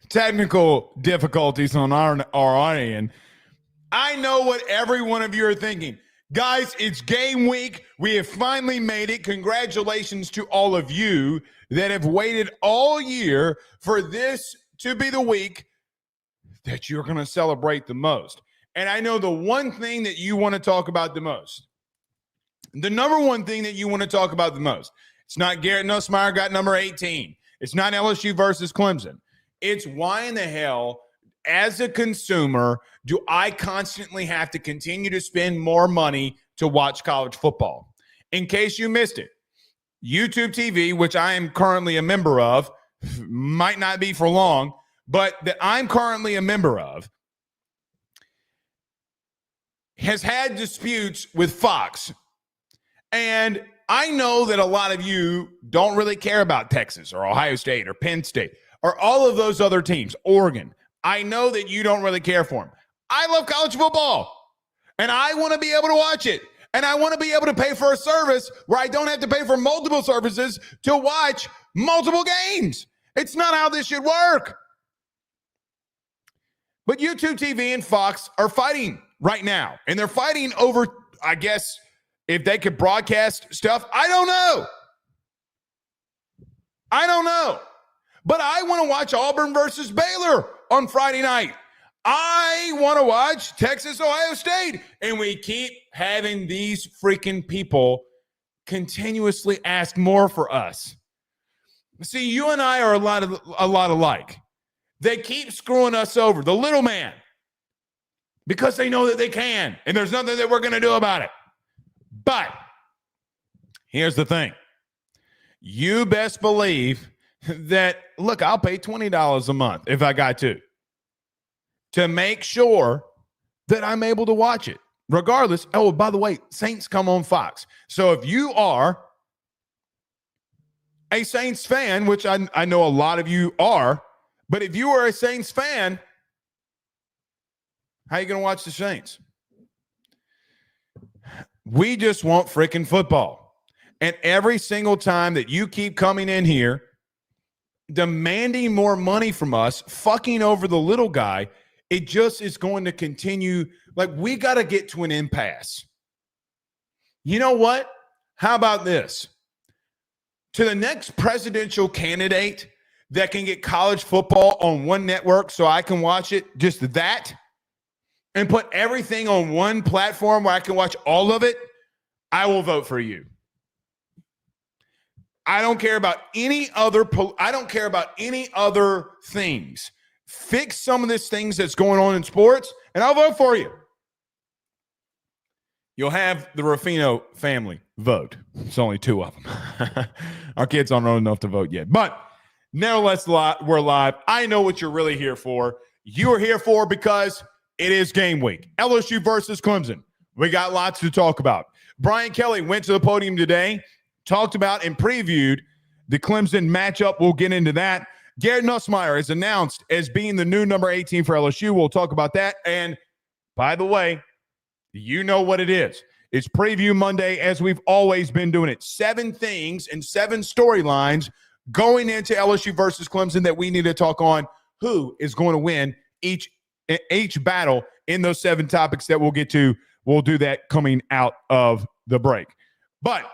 technical difficulties on our end. I know what every one of you are thinking. Guys, it's game week. We have finally made it. Congratulations to all of you that have waited all year for this to be the week that you're going to celebrate the most. And I know the one thing that you want to talk about the most, the number one thing that you want to talk about the most, it's not Garrett Nussmeier got number 18. It's not LSU versus Clemson. It's why in the hell, as a consumer, do I constantly have to continue to spend more money to watch college football? In case you missed it, YouTube TV, which I am currently a member of, might not be for long, but that I'm currently a member of, has had disputes with Fox. And I know that a lot of you don't really care about Texas or Ohio State or Penn State or all of those other teams, Oregon. I know that you don't really care for them. I love college football, and I want to be able to watch it. And I want to be able to pay for a service where I don't have to pay for multiple services to watch multiple games. It's not how this should work. But YouTube TV and Fox are fighting right now. And they're fighting over, I guess, if they could broadcast stuff. I don't know. But I want to watch Auburn versus Baylor on Friday night. I want to watch Texas, Ohio State. And we keep having these freaking people continuously ask more for us. See, you and I are a lot alike. They keep screwing us over, the little man, because they know that they can, and there's nothing that we're going to do about it. But here's the thing. You best believe that, look, I'll pay $20 a month if I got to make sure that I'm able to watch it regardless. Oh, by the way, Saints come on Fox. So if you are a Saints fan, which I know a lot of you are, but if you are a Saints fan, how are you going to watch the Saints? We just want freaking football. And every single time that you keep coming in here demanding more money from us, fucking over the little guy, it just is going to continue. Like, we got to get to an impasse. You know what? How about this? To the next presidential candidate that can get college football on one network so I can watch it, just that, and put everything on one platform where I can watch all of it, I will vote for you. I don't care about any other things. Fix some of these things that's going on in sports, and I'll vote for you. You'll have the Ruffino family vote. It's only two of them. Our kids aren't old enough to vote yet. But nevertheless, we're live. I know what you're really here for. You are here for because it is game week. LSU versus Clemson. We got lots to talk about. Brian Kelly went to the podium today, talked about and previewed the Clemson matchup. We'll get into that. Garrett Nussmeier is announced as being the new number 18 for LSU. We'll talk about that. And by the way, you know what it is. It's Preview Monday, as we've always been doing it. 7 things and 7 storylines going into LSU versus Clemson that we need to talk on. Who is going to win each battle in those 7 topics that we'll get to. We'll do that coming out of the break. But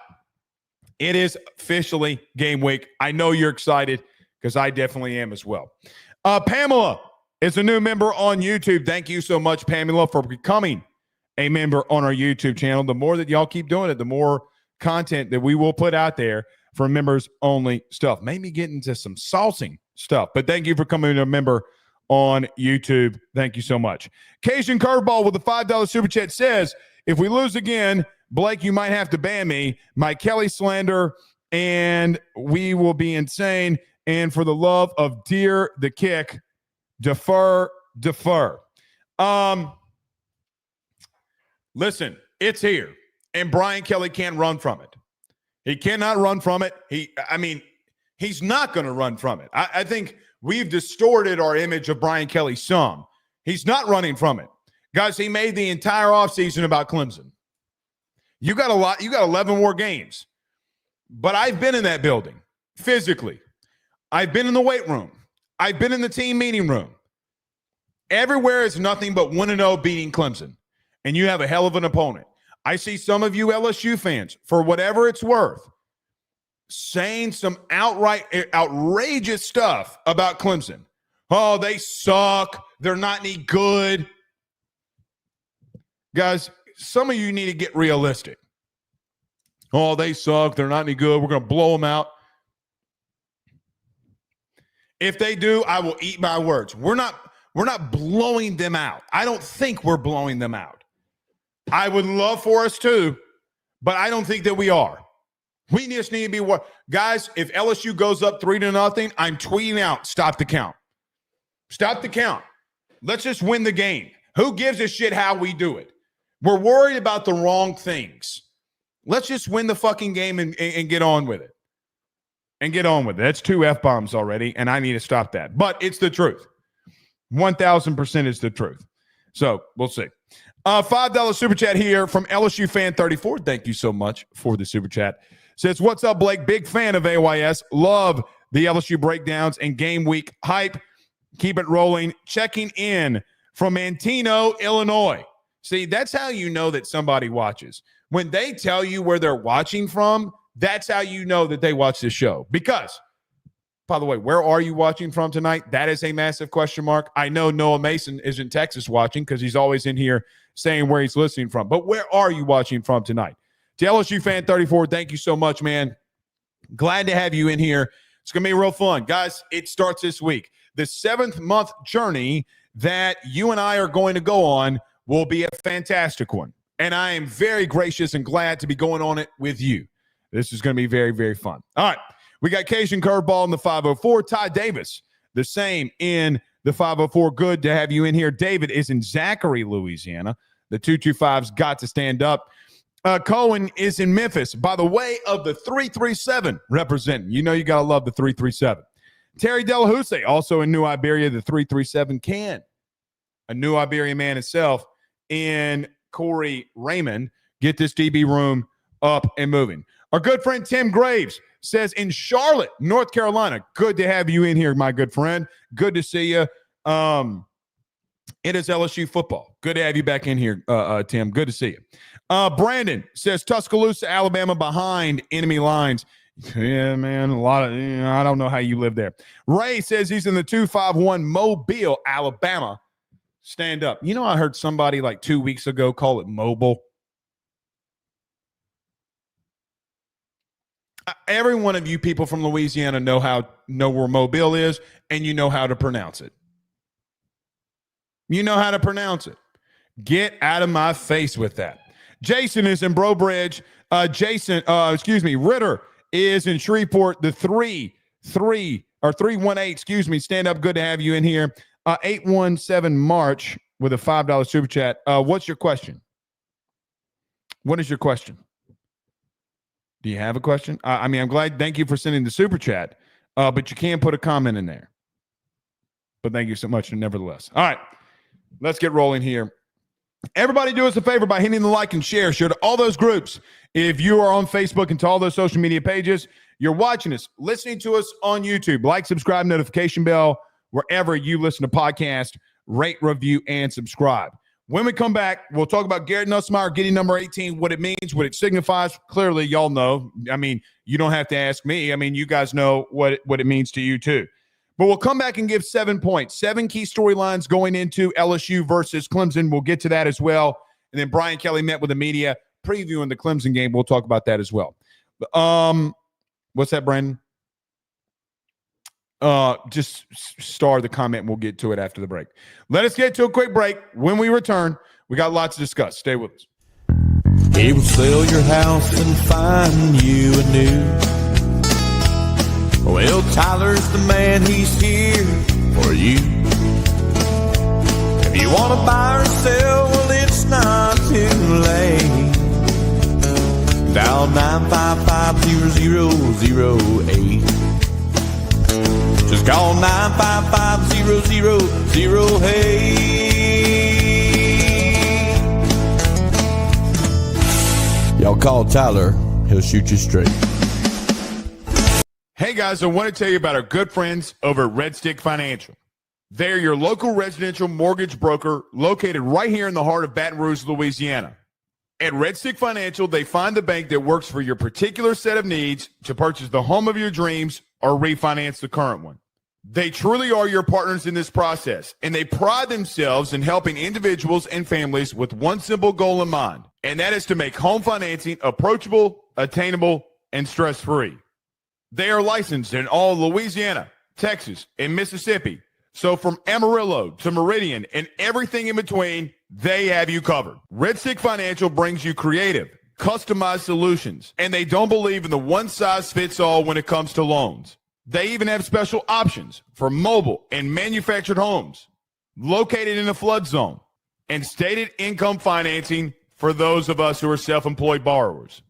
it is officially game week. I know you're excited because I definitely am as well. Pamela is a new member on YouTube. Thank you so much, Pamela, for becoming a member on our YouTube channel. The more that y'all keep doing it, the more content that we will put out there for members-only stuff. Maybe get into some salsing stuff. But thank you for coming to a member on YouTube. Thank you so much. Cajun Curveball with a $5 super chat says, if we lose again, Blake, you might have to ban me. My Kelly slander, and we will be insane. And for the love of dear the kick, defer. Listen, it's here, and Brian Kelly can't run from it. He cannot run from it. He's not going to run from it. I think we've distorted our image of Brian Kelly some. He's not running from it. Guys, he made the entire offseason about Clemson. You got 11 more games. But I've been in that building physically. I've been in the weight room. I've been in the team meeting room. Everywhere is nothing but 1-0 beating Clemson, and you have a hell of an opponent. I see some of you LSU fans, for whatever it's worth, saying some outright outrageous stuff about Clemson. Oh, they suck. They're not any good. Guys, some of you need to get realistic. Oh, they suck. They're not any good. We're going to blow them out. If they do, I will eat my words. We're not blowing them out. I don't think we're blowing them out. I would love for us to, but I don't think that we are. We just need to be guys, if LSU goes up 3-0, I'm tweeting out, stop the count. Stop the count. Let's just win the game. Who gives a shit how we do it? We're worried about the wrong things. Let's just win the fucking game and get on with it. And get on with it. That's 2 F-bombs already, and I need to stop that. But it's the truth. 1,000% is the truth. So we'll see. $5 super chat here from LSU fan 34. Thank you so much for the super chat. Says, what's up, Blake? Big fan of AYS. Love the LSU breakdowns and game week hype. Keep it rolling. Checking in from Manteno, Illinois. See, that's how you know that somebody watches. When they tell you where they're watching from, that's how you know that they watch the show. Because, by the way, where are you watching from tonight? That is a massive question mark. I know Noah Mason is in Texas watching because he's always in here saying where he's listening from. But where are you watching from tonight? To LSU fan 34, thank you so much, man. Glad to have you in here. It's going to be real fun. Guys, it starts this week. The 7th-month journey that you and I are going to go on will be a fantastic one. And I am very gracious and glad to be going on it with you. This is going to be very, very fun. All right. We got Cajun Curveball in the 504. Ty Davis, the same in the 504. Good to have you in here. David is in Zachary, Louisiana. The 225's got to stand up. Cohen is in Memphis, by the way of the 337 representing. You know you got to love the 337. Terry Delahousse, also in New Iberia, the 337 can. A New Iberia man itself. And Corey Raymond, get this DB room up and moving. Our good friend Tim Graves says in Charlotte, North Carolina, good to have you in here, my good friend. Good to see you. It is LSU football. Good to have you back in here, Tim. Good to see you. Brandon says Tuscaloosa, Alabama, behind enemy lines. Yeah, man, a lot of, I don't know how you live there. Ray says he's in the 251 Mobile, Alabama. Stand up. You know, I heard somebody like 2 weeks ago call it mobile. Every one of you people from Louisiana know where Mobile is, and you know how to pronounce it. You know how to pronounce it. Get out of my face with that. Jason is in Brobridge. Ritter is in Shreveport. The 318, stand up. Good to have you in here. 817 March with a $5 super chat. What's your question? What is your question? Do you have a question? I'm glad. Thank you for sending the super chat, but you can put a comment in there. But thank you so much, nevertheless. All right, let's get rolling here. Everybody do us a favor by hitting the like and share. Share to all those groups. If you are on Facebook and to all those social media pages, you're watching us, listening to us on YouTube. Like, subscribe, notification bell, wherever you listen to podcasts, rate, review, and subscribe. When we come back, we'll talk about Garrett Nussmeier getting number 18, what it means, what it signifies. Clearly, y'all know. You don't have to ask me. You guys know what it means to you, too. But we'll come back and give 7 points, 7 key storylines going into LSU versus Clemson. We'll get to that as well. And then Brian Kelly met with the media previewing the Clemson game. We'll talk about that as well. What's that, Brandon? Just star the comment and we'll get to it after the break. Let us get to a quick break. When we return, we got lots to discuss. Stay with us. He will sell your house and find you a new. Well, Tyler's the man, he's here for you. If you want to buy or sell, well, it's not too late. Dial 955-0008. Just call 955-0008. Y'all call Tyler, he'll shoot you straight. Hey guys, I want to tell you about our good friends over at Red Stick Financial. They're your local residential mortgage broker located right here in the heart of Baton Rouge, Louisiana. At Red Stick Financial, they find the bank that works for your particular set of needs to purchase the home of your dreams or refinance the current one. They truly are your partners in this process, and they pride themselves in helping individuals and families with one simple goal in mind, and that is to make home financing approachable, attainable, and stress-free. They are licensed in all Louisiana, Texas, and Mississippi. So from Amarillo to Meridian and everything in between, they have you covered. Red Stick Financial brings you creative, customized solutions, and they don't believe in the one-size-fits-all when it comes to loans. They even have special options for mobile and manufactured homes located in a flood zone and stated income financing for those of us who are self-employed borrowers.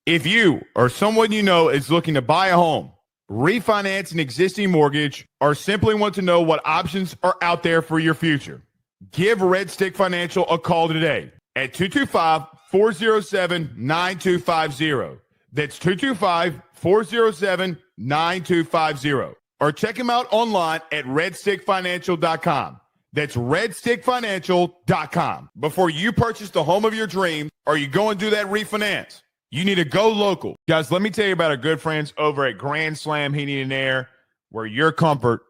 If you or someone you know is looking to buy a home, refinance an existing mortgage, or simply want to know what options are out there for your future, give Red Stick Financial a call today at 225-407-9250. That's 225-407-9250. Or check them out online at redstickfinancial.com. That's redstickfinancial.com. Before you purchase the home of your dreams or you go and do that refinance, you need to go local. Guys, let me tell you about our good friends over at Grand Slam Heating and Air, where your comfort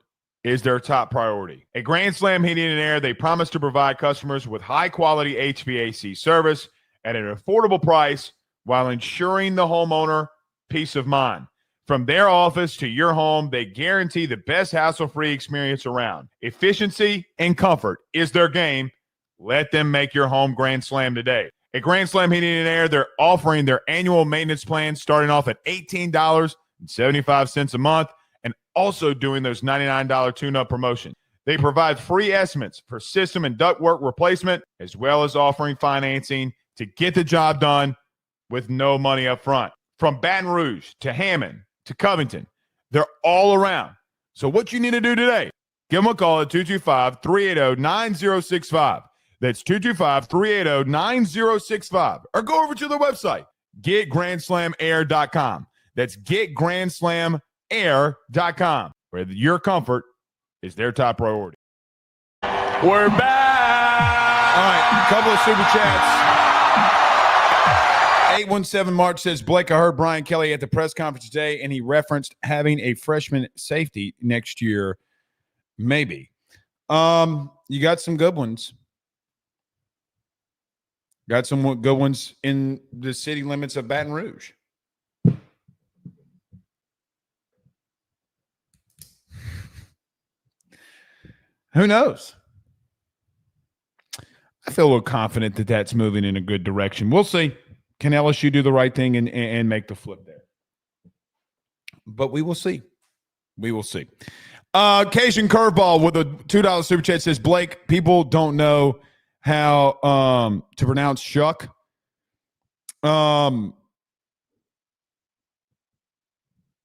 is their top priority. At Grand Slam Heating and Air, they promise to provide customers with high-quality HVAC service at an affordable price while ensuring the homeowner peace of mind. From their office to your home, they guarantee the best hassle-free experience around. Efficiency and comfort is their game. Let them make your home Grand Slam today. At Grand Slam Heating and Air, they're offering their annual maintenance plan starting off at $18.75 a month and also doing those $99 tune-up promotion. They provide free estimates for system and ductwork replacement, as well as offering financing to get the job done with no money up front. From Baton Rouge to Hammond to Covington, they're all around. So what you need to do today, give them a call at 225-380-9065. That's 225-380-9065. Or go over to their website, getgrandslamair.com. That's getgrandslamair.com, where your comfort is their top priority. We're back. All right, a couple of super chats. 817 March says, Blake, I heard Brian Kelly at the press conference today, and he referenced having a freshman safety next year. Maybe. You got some good ones. Got some good ones in the city limits of Baton Rouge. Who knows? I feel a little confident that that's moving in a good direction. We'll see. Can LSU do the right thing and make the flip there? But we will see. We will see. Cajun Curveball with a $2 super chat says, Blake, people don't know how to pronounce Shuck. Were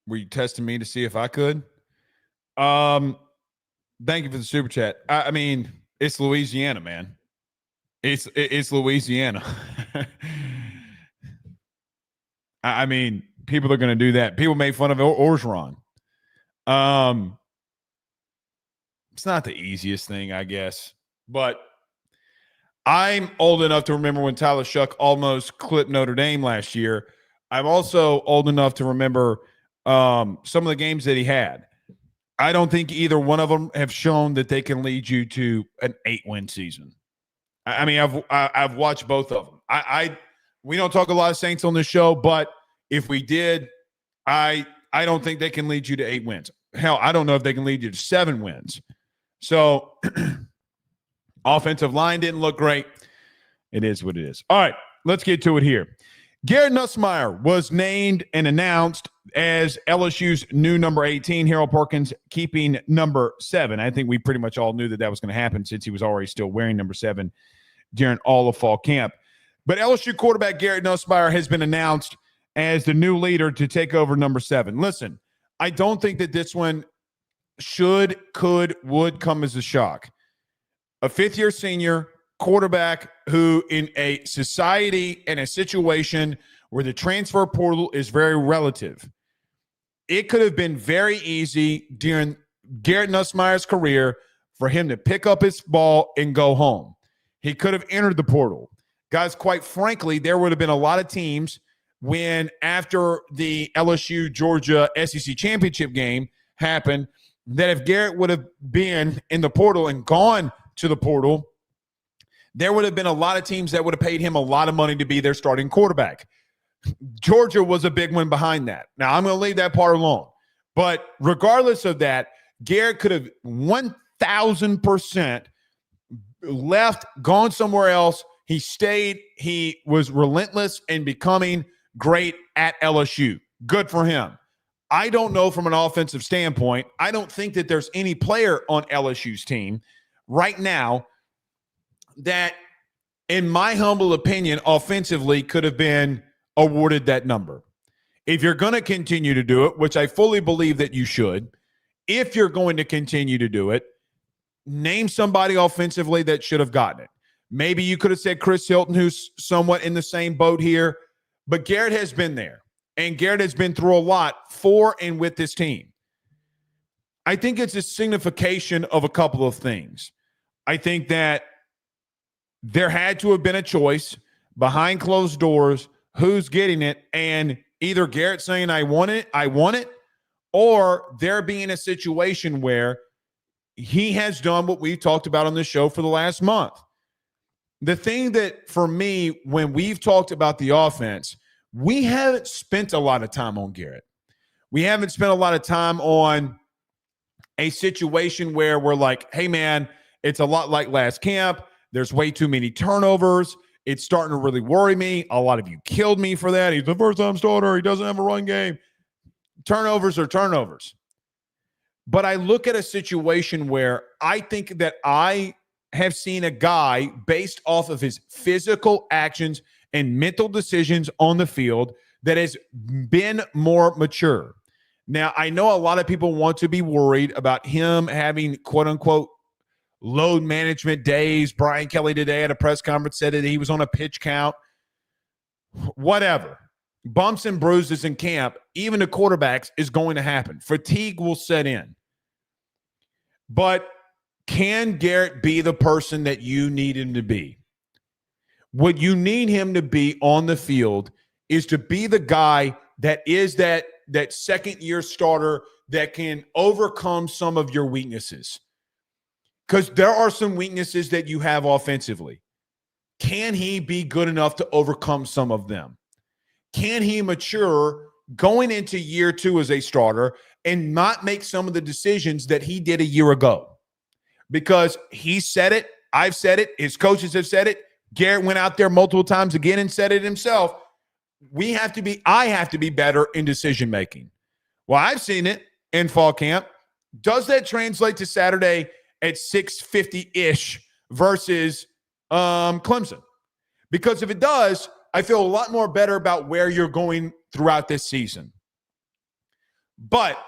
you testing me to see if I could? Thank you for the super chat. I mean, it's Louisiana, man. It's Louisiana. I mean, people are going to do that. People made fun of Orgeron. It's not the easiest thing, I guess, but I'm old enough to remember when Tyler Shuck almost clipped Notre Dame last year. I'm also old enough to remember some of the games that he had. I don't think either one of them have shown that they can lead you to an 8-win season. I mean, I've watched both of them. We don't talk a lot of Saints on this show, but if we did, I don't think they can lead you to 8 wins. Hell, I don't know if they can lead you to 7 wins. So offensive line didn't look great. It is what it is. All right, let's get to it here. Garrett Nussmeier was named and announced as LSU's new number 18. Harold Perkins keeping number 7. I think we pretty much all knew that was going to happen since he was already still wearing number 7 during all of fall camp. But LSU quarterback Garrett Nussmeier has been announced as the new leader to take over number 7. Listen, I don't think that this one would come as a shock. A fifth-year senior quarterback who, in a society and a situation where the transfer portal is very relative, it could have been very easy during Garrett Nussmeier's career for him to pick up his ball and go home. He could have entered the portal. Guys, quite frankly, there would have been a lot of teams when after the LSU Georgia SEC championship game happened that if Garrett would have been in the portal and gone to the portal, there would have been a lot of teams that would have paid him a lot of money to be their starting quarterback. Georgia was a big one behind that. Now, I'm going to leave that part alone. But regardless of that, Garrett could have 1,000% left, gone somewhere else. He stayed. He was relentless in becoming great at LSU. Good for him. I don't know from an offensive standpoint. I don't think that there's any player on LSU's team right now that, in my humble opinion, offensively could have been awarded that number. If you're going to continue to do it, which I fully believe that you should, if you're going to continue to do it, name somebody offensively that should have gotten it. Maybe you could have said Chris Hilton, who's somewhat in the same boat here, but Garrett has been there, and Garrett has been through a lot for and with this team. I think it's a signification of a couple of things. I think that there had to have been a choice behind closed doors, who's getting it, and either Garrett saying, I want it, or there being a situation where he has done what we've talked about on the show for the last month. The thing that, for me, when we've talked about the offense, we haven't spent a lot of time on Garrett. We haven't spent a lot of time on a situation where we're like, hey, man, it's a lot like last camp. There's way too many turnovers. It's starting to really worry me. A lot of you killed me for that. He's the first-time starter. He doesn't have a run game. Turnovers are turnovers. But I look at a situation where I think that I have seen a guy based off of his physical actions and mental decisions on the field that has been more mature. Now, I know a lot of people want to be worried about him having, quote-unquote, load management days. Brian Kelly today at a press conference said that he was on a pitch count. Whatever. Bumps and bruises in camp, even to quarterbacks, is going to happen. Fatigue will set in. But can Garrett be the person that you need him to be? What you need him to be on the field is to be the guy that is that second-year starter that can overcome some of your weaknesses. Because there are some weaknesses that you have offensively. Can he be good enough to overcome some of them? Can he mature going into year two as a starter and not make some of the decisions that he did a year ago? Because he said it, I've said it, his coaches have said it, Garrett went out there multiple times again and said it himself. I have to be better in decision making. Well, I've seen it in fall camp. Does that translate to Saturday at 6:50-ish versus Clemson? Because if it does, I feel a lot more better about where you're going throughout this season. But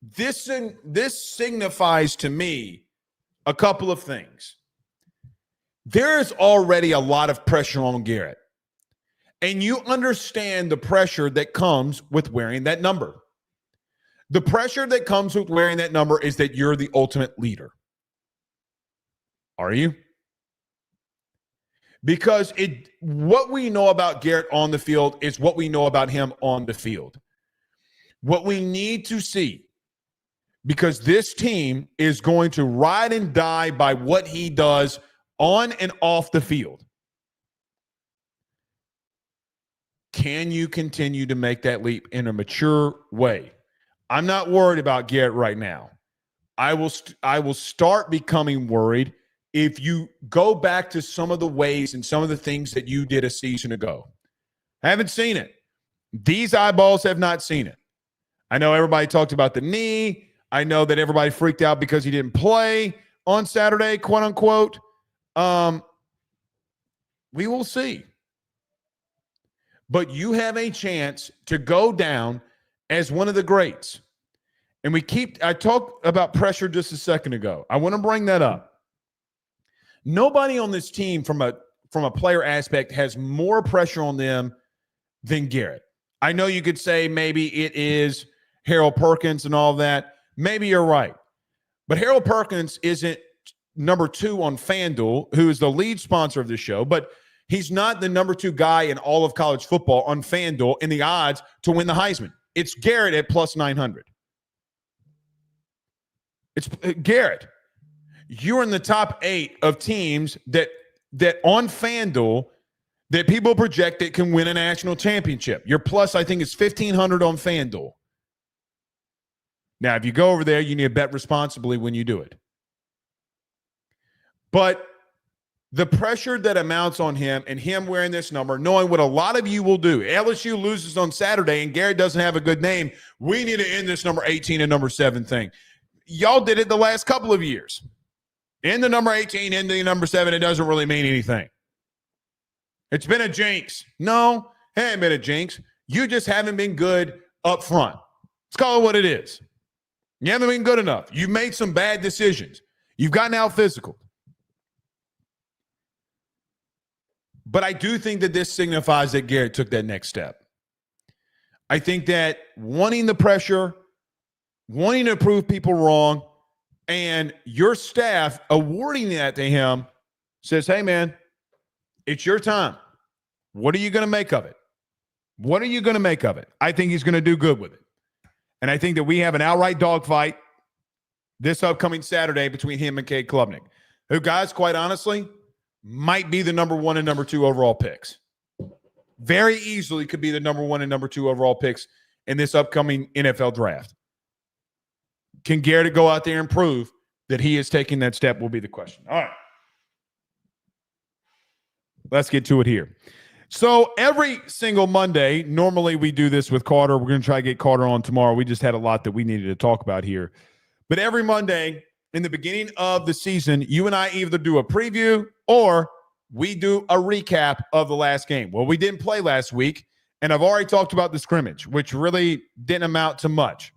this signifies to me a couple of things. There is already a lot of pressure on Garrett. And you understand the pressure that comes with wearing that number. The pressure that comes with wearing that number is that you're the ultimate leader. Are you? Because what we know about Garrett on the field is what we know about him on the field. What we need to see, because this team is going to ride and die by what he does on and off the field. Can you continue to make that leap in a mature way? I'm not worried about Garrett right now. I will start becoming worried if you go back to some of the ways and some of the things that you did a season ago. I haven't seen it. These eyeballs have not seen it. I know everybody talked about the knee. I know that everybody freaked out because he didn't play on Saturday, quote unquote. We will see. But you have a chance to go down as one of the greats. And I talked about pressure just a second ago. I want to bring that up. Nobody on this team from a player aspect has more pressure on them than Garrett. I know you could say maybe it is Harold Perkins and all that. Maybe you're right. But Harold Perkins isn't number 2 on FanDuel, who is the lead sponsor of the show, but he's not the number 2 guy in all of college football on FanDuel in the odds to win the Heisman. It's Garrett at plus 900. It's Garrett. You're in the top 8 of teams that on FanDuel that people project that can win a national championship. Your plus, I think, is 1,500 on FanDuel. Now, if you go over there, you need to bet responsibly when you do it. But the pressure that amounts on him and him wearing this number, knowing what a lot of you will do. LSU loses on Saturday and Garrett doesn't have a good name. We need to end this number 18 and number 7 thing. Y'all did it the last couple of years. In the number 18, in the number 7, it doesn't really mean anything. It's been a jinx. No, it ain't been a jinx. You just haven't been good up front. Let's call it what it is. You haven't been good enough. You've made some bad decisions. You've gotten out physical. But I do think that this signifies that Garrett took that next step. I think that wanting the pressure, wanting to prove people wrong, and your staff awarding that to him says, hey, man, it's your time. What are you going to make of it? What are you going to make of it? I think he's going to do good with it. And I think that we have an outright dogfight this upcoming Saturday between him and Cade Klubnik, who, guys, quite honestly, might be the number 1 and number 2 overall picks. Very easily could be the number 1 and number 2 overall picks in this upcoming NFL draft. Can Garrett go out there and prove that he is taking that step will be the question. All right. Let's get to it here. So every single Monday, normally we do this with Carter. We're going to try to get Carter on tomorrow. We just had a lot that we needed to talk about here. But every Monday in the beginning of the season, you and I either do a preview or we do a recap of the last game. Well, we didn't play last week, and I've already talked about the scrimmage, which really didn't amount to much.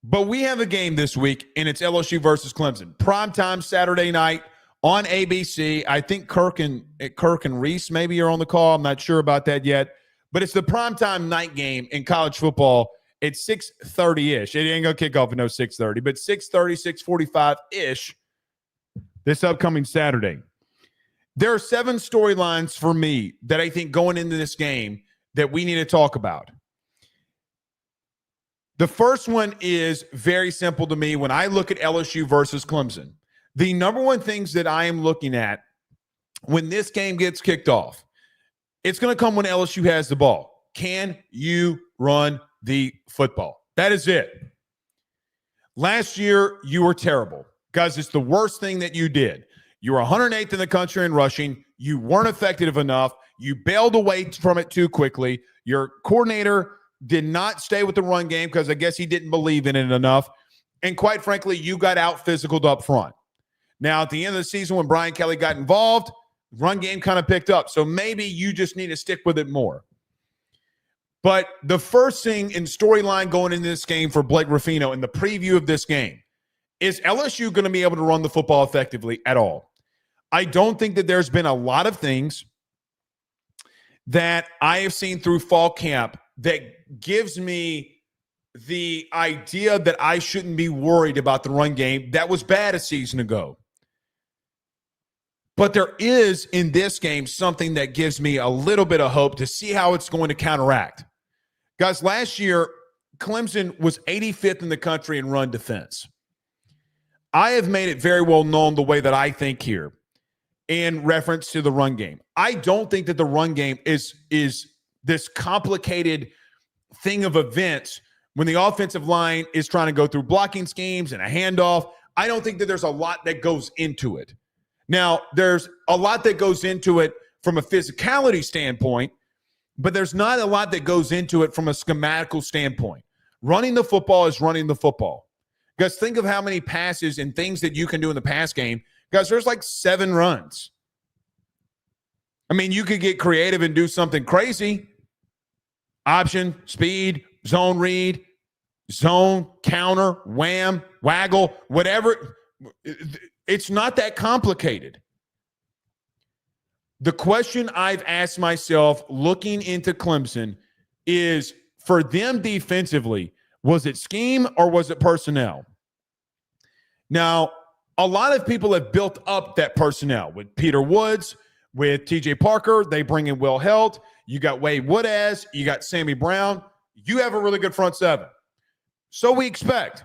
But we have a game this week, and it's LSU versus Clemson. Primetime Saturday night on ABC. I think Kirk and Reese maybe are on the call. I'm not sure about that yet. But it's the primetime night game in college football at 6:30-ish. It ain't going to kick off at no 6:30, but 6:30, 6:45-ish this upcoming Saturday. There are 7 storylines for me that I think going into this game that we need to talk about. The first one is very simple to me when I look at LSU versus Clemson. The number one things that I am looking at when this game gets kicked off, it's going to come when LSU has the ball. Can you run the football? That is it. Last year, you were terrible because it's the worst thing that you did. You were 108th in the country in rushing. You weren't effective enough. You bailed away from it too quickly. Your coordinator did not stay with the run game because I guess he didn't believe in it enough. And quite frankly, you got out physicaled up front. Now, at the end of the season, when Brian Kelly got involved, run game kind of picked up. So maybe you just need to stick with it more. But the first thing in storyline going into this game for Blake Ruffino in the preview of this game is LSU going to be able to run the football effectively at all? I don't think that there's been a lot of things that I have seen through fall camp that gives me the idea that I shouldn't be worried about the run game that was bad a season ago. But there is in this game something that gives me a little bit of hope to see how it's going to counteract. Guys, last year, Clemson was 85th in the country in run defense. I have made it very well known the way that I think here in reference to the run game. I don't think that the run game is this complicated thing of events when the offensive line is trying to go through blocking schemes and a handoff. I don't think that there's a lot that goes into it. Now, there's a lot that goes into it from a physicality standpoint, but there's not a lot that goes into it from a schematical standpoint. Running the football is running the football. Guys, think of how many passes and things that you can do in the pass game. Guys, there's like 7 runs. I mean, you could get creative and do something crazy. Option, speed, zone read, zone, counter, wham, waggle, whatever. It's not that complicated. The question I've asked myself looking into Clemson is, for them defensively, was it scheme or was it personnel? Now, a lot of people have built up that personnel with Peter Woods, with TJ Parker. They bring in Will Held. You got Wade Woodaz. You got Sammy Brown. You have a really good front seven. So we expect.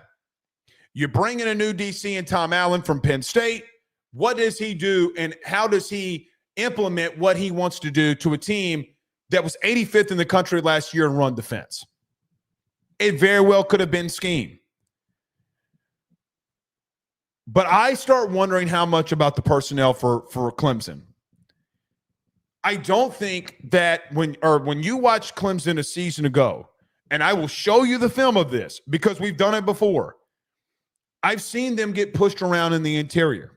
You bring in a new DC and Tom Allen from Penn State. What does he do and how does he implement what he wants to do to a team that was 85th in the country last year in run defense? It very well could have been scheme. But I start wondering how much about the personnel for Clemson. I don't think that when you watch Clemson a season ago, and I will show you the film of this because we've done it before, I've seen them get pushed around in the interior.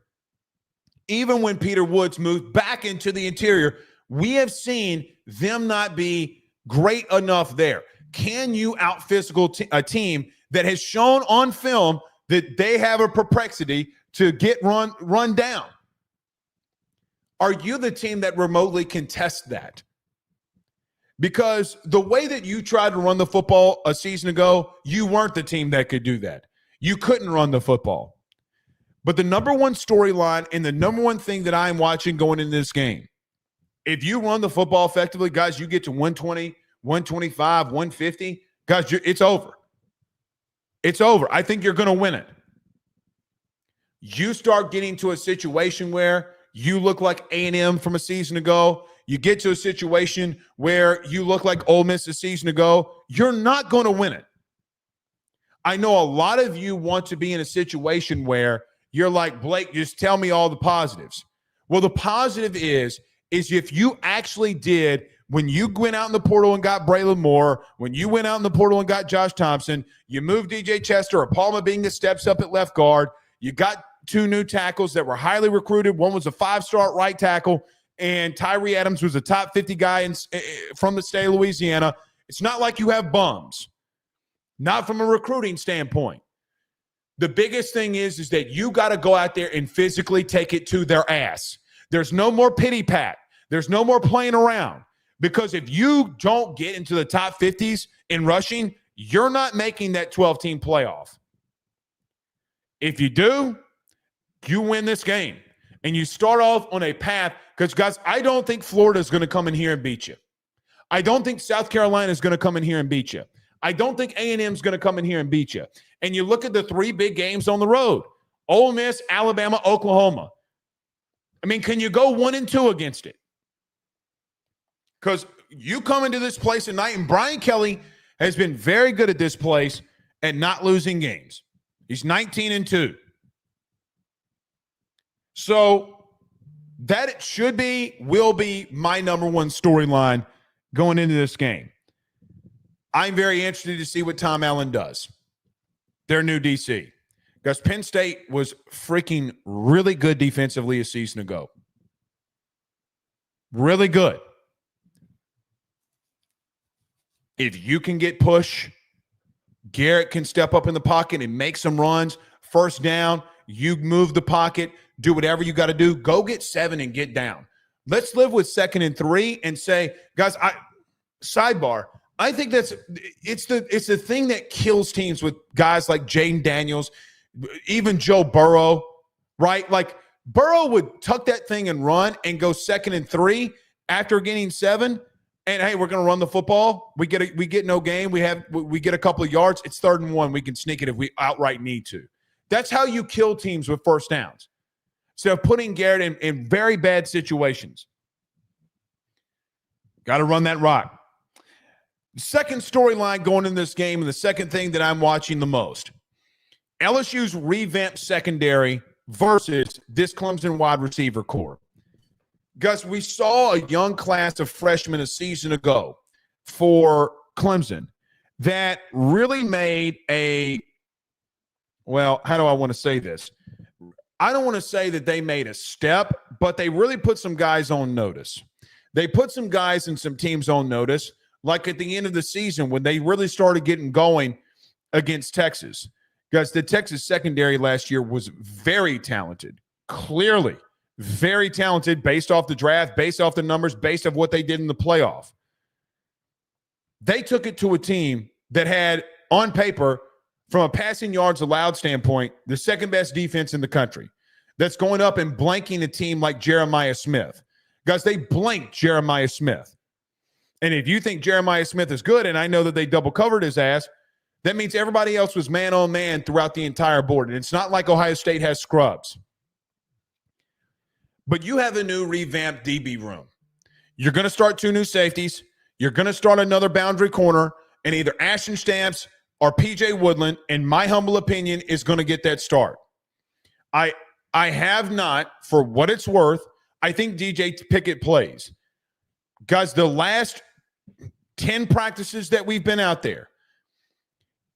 Even when Peter Woods moved back into the interior, we have seen them not be great enough there. Can you out-physical a team that has shown on film that they have a propensity to get run down? Are you the team that remotely can test that? Because the way that you tried to run the football a season ago, you weren't the team that could do that. You couldn't run the football. But the number one storyline and the number one thing that I'm watching going into this game, if you run the football effectively, guys, you get to 120, 125, 150, guys, it's over. It's over. I think you're going to win it. You start getting to a situation where you look like A&M from a season ago. You get to a situation where you look like Ole Miss a season ago. You're not going to win it. I know a lot of you want to be in a situation where you're like, Blake, just tell me all the positives. Well, the positive is if you actually did, when you went out in the portal and got Braylon Moore, when you went out in the portal and got Josh Thompson, you moved DJ Chester or Palma being the steps up at left guard, you got two new tackles that were highly recruited. One was a 5-star right tackle, and Tyree Adams was a top 50 guy from the state of Louisiana. It's not like you have bums, not from a recruiting standpoint. The biggest thing is that you got to go out there and physically take it to their ass. There's no more pity pat. There's no more playing around. Because if you don't get into the top 50s in rushing, you're not making that 12-team playoff. If you do, you win this game. And you start off on a path. Because, guys, I don't think Florida is going to come in here and beat you. I don't think South Carolina is going to come in here and beat you. I don't think A&M is going to come in here and beat you. And you look at the three big games on the road: Ole Miss, Alabama, Oklahoma. I mean, can you go 1-2 against it? Because you come into this place tonight, and Brian Kelly has been very good at this place at not losing games. He's 19-2. So that will be my number one storyline going into this game. I'm very interested to see what Tom Allen does, their new DC. Because Penn State was freaking really good defensively a season ago. Really good. If you can get push, Garrett can step up in the pocket and make some runs. First down, you move the pocket, do whatever you got to do. Go get 7 and get down. Let's live with 2nd and 3 and say, guys, sidebar, I think it's the thing that kills teams with guys like Jaden Daniels, even Joe Burrow, right? Like Burrow would tuck that thing and run and go 2nd and 3 after getting 7. And hey, we're going to run the football. We get no gain. We get a couple of yards. It's 3rd and 1. We can sneak it if we outright need to. That's how you kill teams with first downs. So putting Garrett in very bad situations. Got to run that rock. Second storyline going in this game, and the second thing that I'm watching the most, LSU's revamped secondary versus this Clemson wide receiver core. Gus, we saw a young class of freshmen a season ago for Clemson that really made how do I want to say this? I don't want to say that they made a step, but they really put some guys on notice. They put some guys and some teams on notice, like at the end of the season when they really started getting going against Texas. Guys, the Texas secondary last year was very talented, clearly. Very talented based off the draft, based off the numbers, based off what they did in the playoff. they took it to a team that had, on paper, from a passing yards allowed standpoint, the second best defense in the country. That's going up and blanking a team like Jeremiah Smith. Guys, they blanked Jeremiah Smith. And if you think Jeremiah Smith is good, and I know that they double covered his ass, that means everybody else was man on man throughout the entire board. And it's not like Ohio State has scrubs. But you have a new revamped DB room. You're going to start 2 new safeties. You're going to start another boundary corner, and either Ashton Stamps or PJ Woodland, in my humble opinion, is going to get that start. I have not, for what it's worth, I think DJ Pickett plays. Guys, the last 10 practices that we've been out there,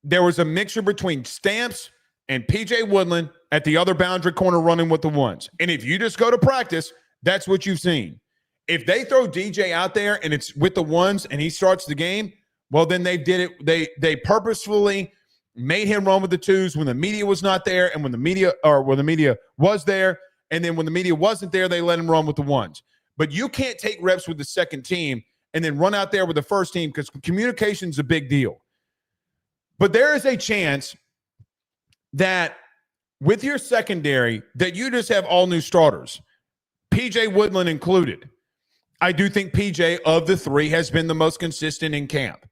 there was a mixture between Stamps and PJ Woodland at the other boundary corner running with the ones. And if you just go to practice, that's what you've seen. If they throw DJ out there and it's with the ones and he starts the game, well, then they did it. They purposefully made him run with the twos when the media was not there, and when the media was there, and then when the media wasn't there, they let him run with the ones. But you can't take reps with the second team and then run out there with the first team, because communication is a big deal. But there is a chance that with your secondary that you just have all new starters, PJ Woodland included. I do think PJ, of the 3, has been the most consistent in camp.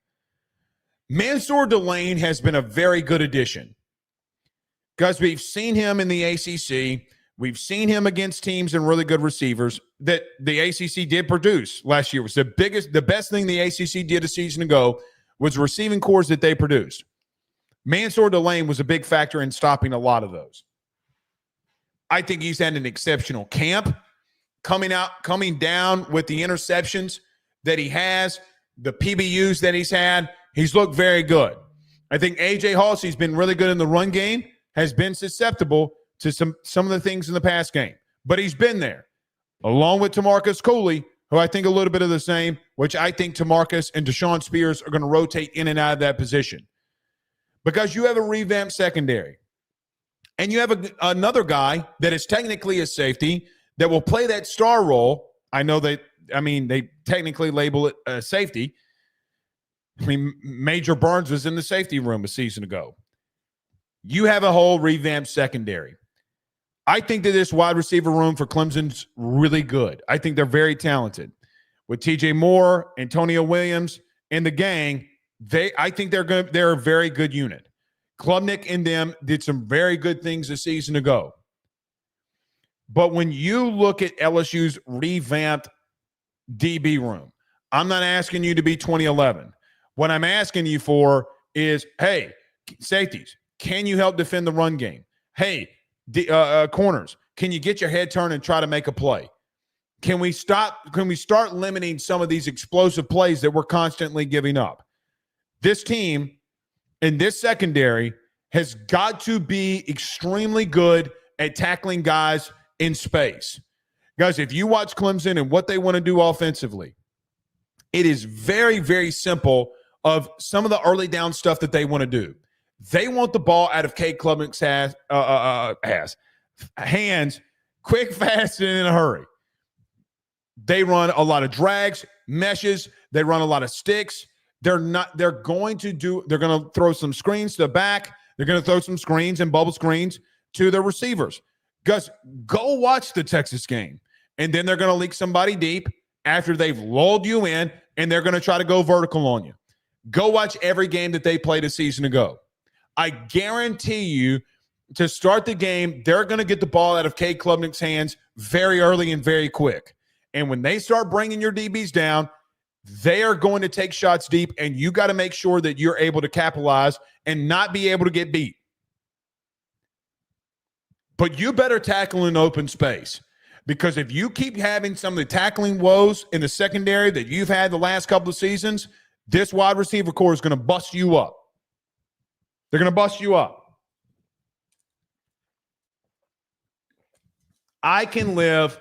Mansour Delane has been a very good addition. Guys, we've seen him in the ACC. We've seen him against teams and really good receivers that the ACC did produce last year. It was the best thing the ACC did a season ago was receiving cores that they produced. Mansour Delane was a big factor in stopping a lot of those. I think he's had an exceptional camp, coming down with the interceptions that he has, the PBUs that he's had. He's looked very good. I think A.J. Halsey's been really good in the run game, has been susceptible to some of the things in the pass game. But he's been there, along with Tamarcus Cooley, who I think a little bit of the same, which I think Tamarcus and Deshaun Spears are going to rotate in and out of that position. Because you have a revamped secondary. And you have another guy that is technically a safety that will play that star role. I know they technically label it a safety. I mean, Major Barnes was in the safety room a season ago. You have a whole revamped secondary. I think that this wide receiver room for Clemson's really good. I think they're very talented. With TJ Moore, Antonio Williams, and the gang, I think they're a very good unit. Klubnik and them did some very good things a season ago. But when you look at LSU's revamped DB room, I'm not asking you to be 2011. What I'm asking you for is, hey, safeties, can you help defend the run game? Hey, corners, can you get your head turned and try to make a play? Can we start limiting some of these explosive plays that we're constantly giving up? This team and this secondary has got to be extremely good at tackling guys in space. Guys, if you watch Clemson and what they want to do offensively, it is very, very simple of some of the early down stuff that they want to do. They want the ball out of Cade Klubnik's hands quick, fast, and in a hurry. They run a lot of drags, meshes. They run a lot of sticks. They're going to throw some screens to the back. They're going to throw some screens and bubble screens to their receivers. Gus, go watch the Texas game. And then they're going to leak somebody deep after they've lulled you in, and they're going to try to go vertical on you. Go watch every game that they played a season ago. I guarantee you, to start the game, they're going to get the ball out of Cade Klubnik's hands very early and very quick. And when they start bringing your DBs down, they are going to take shots deep, and you got to make sure that you're able to capitalize and not be able to get beat. But you better tackle in open space, because if you keep having some of the tackling woes in the secondary that you've had the last couple of seasons, this wide receiver core is going to bust you up. They're going to bust you up. I can live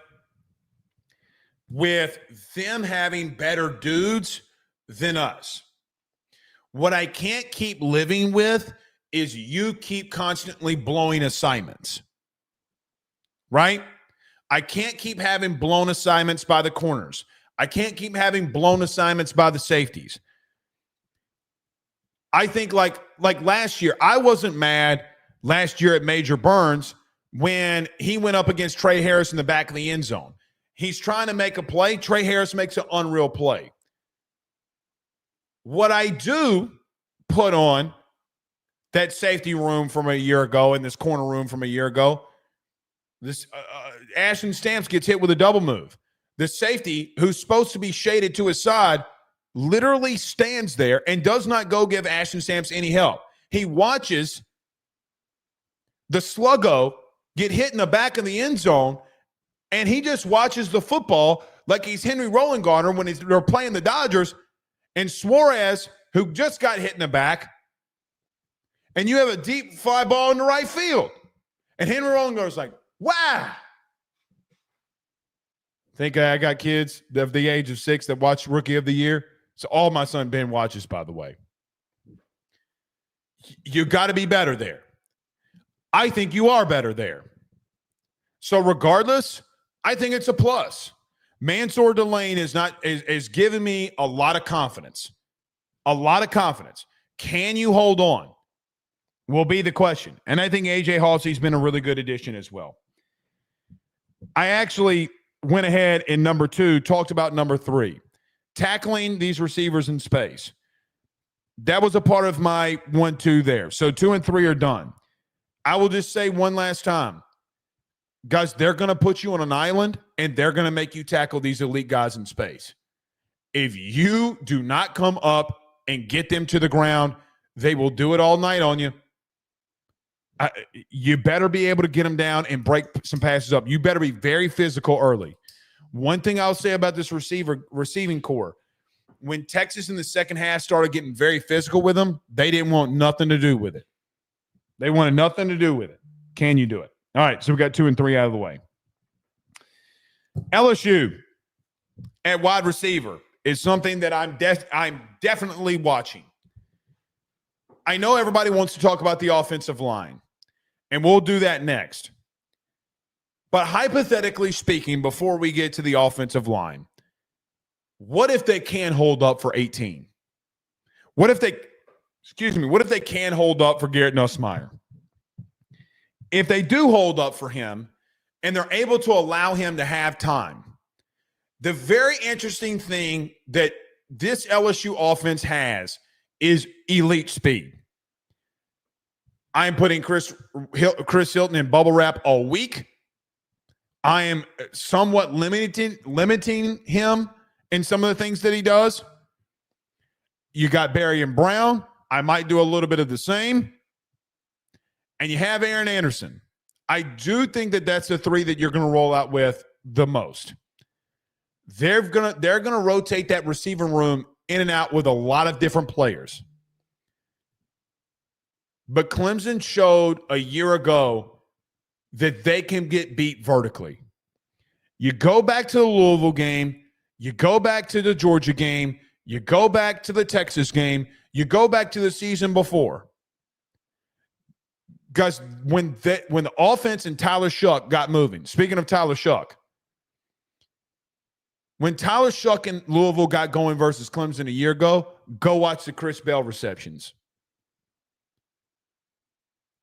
with them having better dudes than us. What I can't keep living with is you keep constantly blowing assignments. Right? I can't keep having blown assignments by the corners. I can't keep having blown assignments by the safeties. I think like last year, I wasn't mad last year at Major Burns when he went up against Trey Harris in the back of the end zone. He's trying to make a play. Trey Harris makes an unreal play. What I do put on that safety room from a year ago and this corner room from a year ago, this Ashton Stamps gets hit with a double move. The safety, who's supposed to be shaded to his side, literally stands there and does not go give Ashton Stamps any help. He watches the sluggo get hit in the back of the end zone, and he just watches the football like he's Henry Rollingardner when they're playing the Dodgers, and Suarez, who just got hit in the back, and you have a deep fly ball in the right field. And Henry Rollingardner's like, wow. Think I got kids of the age of 6 that watch Rookie of the Year. So all my son Ben watches, by the way. You got to be better there. I think you are better there. So regardless, I think it's a plus. Mansour Delane is giving me a lot of confidence. A lot of confidence. Can you hold on? Will be the question. And I think A.J. Halsey's been a really good addition as well. I actually went ahead in number 2, talked about number 3. Tackling these receivers in space. That was a part of my 1-2 there. So 2 and 3 are done. I will just say one last time. Guys, they're going to put you on an island, and they're going to make you tackle these elite guys in space. If you do not come up and get them to the ground, they will do it all night on you. You better be able to get them down and break some passes up. You better be very physical early. One thing I'll say about this receiving core, when Texas in the second half started getting very physical with them, they didn't want nothing to do with it. They wanted nothing to do with it. Can you do it? All right, so we got 2 and 3 out of the way. LSU at wide receiver is something that I'm definitely watching. I know everybody wants to talk about the offensive line, and we'll do that next. But hypothetically speaking, before we get to the offensive line, what if they can't hold up for 18? What if they can't hold up for Garrett Nussmeier? If they do hold up for him and they're able to allow him to have time, the very interesting thing that this LSU offense has is elite speed. I'm putting Chris Hilton in bubble wrap all week. I am somewhat limiting him in some of the things that he does. You got Barry and Brown. I might do a little bit of the same. And you have Aaron Anderson. I do think that that's the 3 that you're going to roll out with the most. They're gonna rotate that receiving room in and out with a lot of different players. But Clemson showed a year ago that they can get beat vertically. You go back to the Louisville game, you go back to the Georgia game, you go back to the Texas game, you go back to the season before. Guys, when the offense and Tyler Shuck got moving, speaking of Tyler Shuck, when Tyler Shuck and Louisville got going versus Clemson a year ago, go watch the Chris Bell receptions.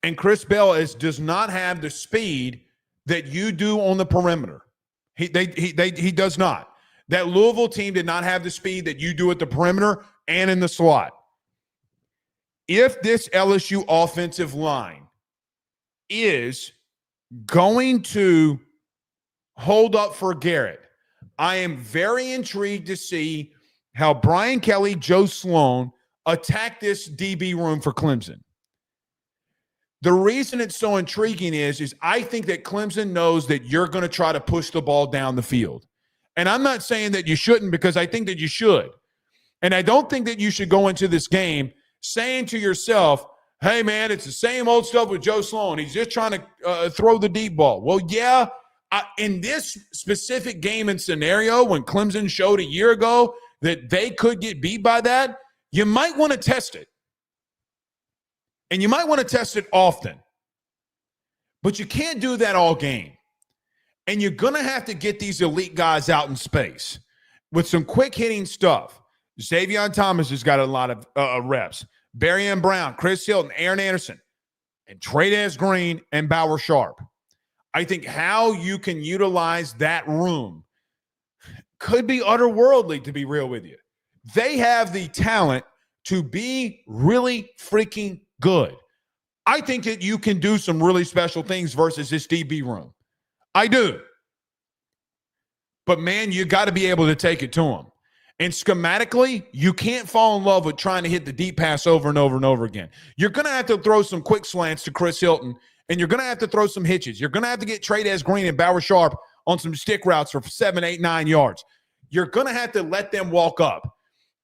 And Chris Bell does not have the speed that you do on the perimeter. He does not. That Louisville team did not have the speed that you do at the perimeter and in the slot. If this LSU offensive line is going to hold up for Garrett, I am very intrigued to see how Brian Kelly, Joe Sloan attack this DB room for Clemson. The reason it's so intriguing is I think that Clemson knows that you're going to try to push the ball down the field. And I'm not saying that you shouldn't, because I think that you should. And I don't think that you should go into this game saying to yourself, hey, man, it's the same old stuff with Joe Sloan. He's just trying to throw the deep ball. Well, yeah, in this specific game and scenario, when Clemson showed a year ago that they could get beat by that, you might want to test it. And you might want to test it often. But you can't do that all game. And you're going to have to get these elite guys out in space with some quick hitting stuff. Xavier Thomas has got a lot of reps. Barry Brown, Chris Hilton, Aaron Anderson, and Trey Green and Bauer Sharp. I think how you can utilize that room could be otherworldly, to be real with you. They have the talent to be really freaking good. I think that you can do some really special things versus this DB room. I do. But, man, you got to be able to take it to them. And schematically, you can't fall in love with trying to hit the deep pass over and over and over again. You're going to have to throw some quick slants to Chris Hilton, and you're going to have to throw some hitches. You're going to have to get Trey Green and Bauer Sharp on some stick routes for 7, 8, 9 yards. You're going to have to let them walk up.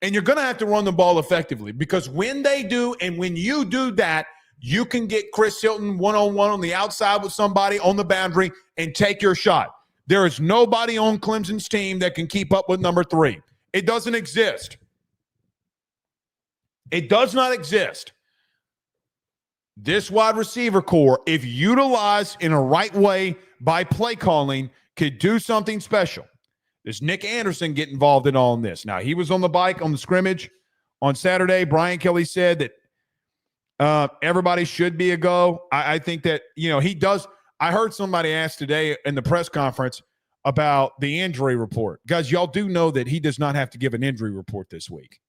And you're going to have to run the ball effectively, because when they do and when you do that, you can get Chris Hilton one-on-one on the outside with somebody on the boundary and take your shot. There is nobody on Clemson's team that can keep up with number 3. It doesn't exist. It does not exist. This wide receiver core, if utilized in a right way by play calling, could do something special. Does Nick Anderson get involved in all in this? Now, he was on the bike on the scrimmage on Saturday. Brian Kelly said that everybody should be a go. I think that, he does. I heard somebody ask today in the press conference about the injury report. Guys, y'all do know that he does not have to give an injury report this week.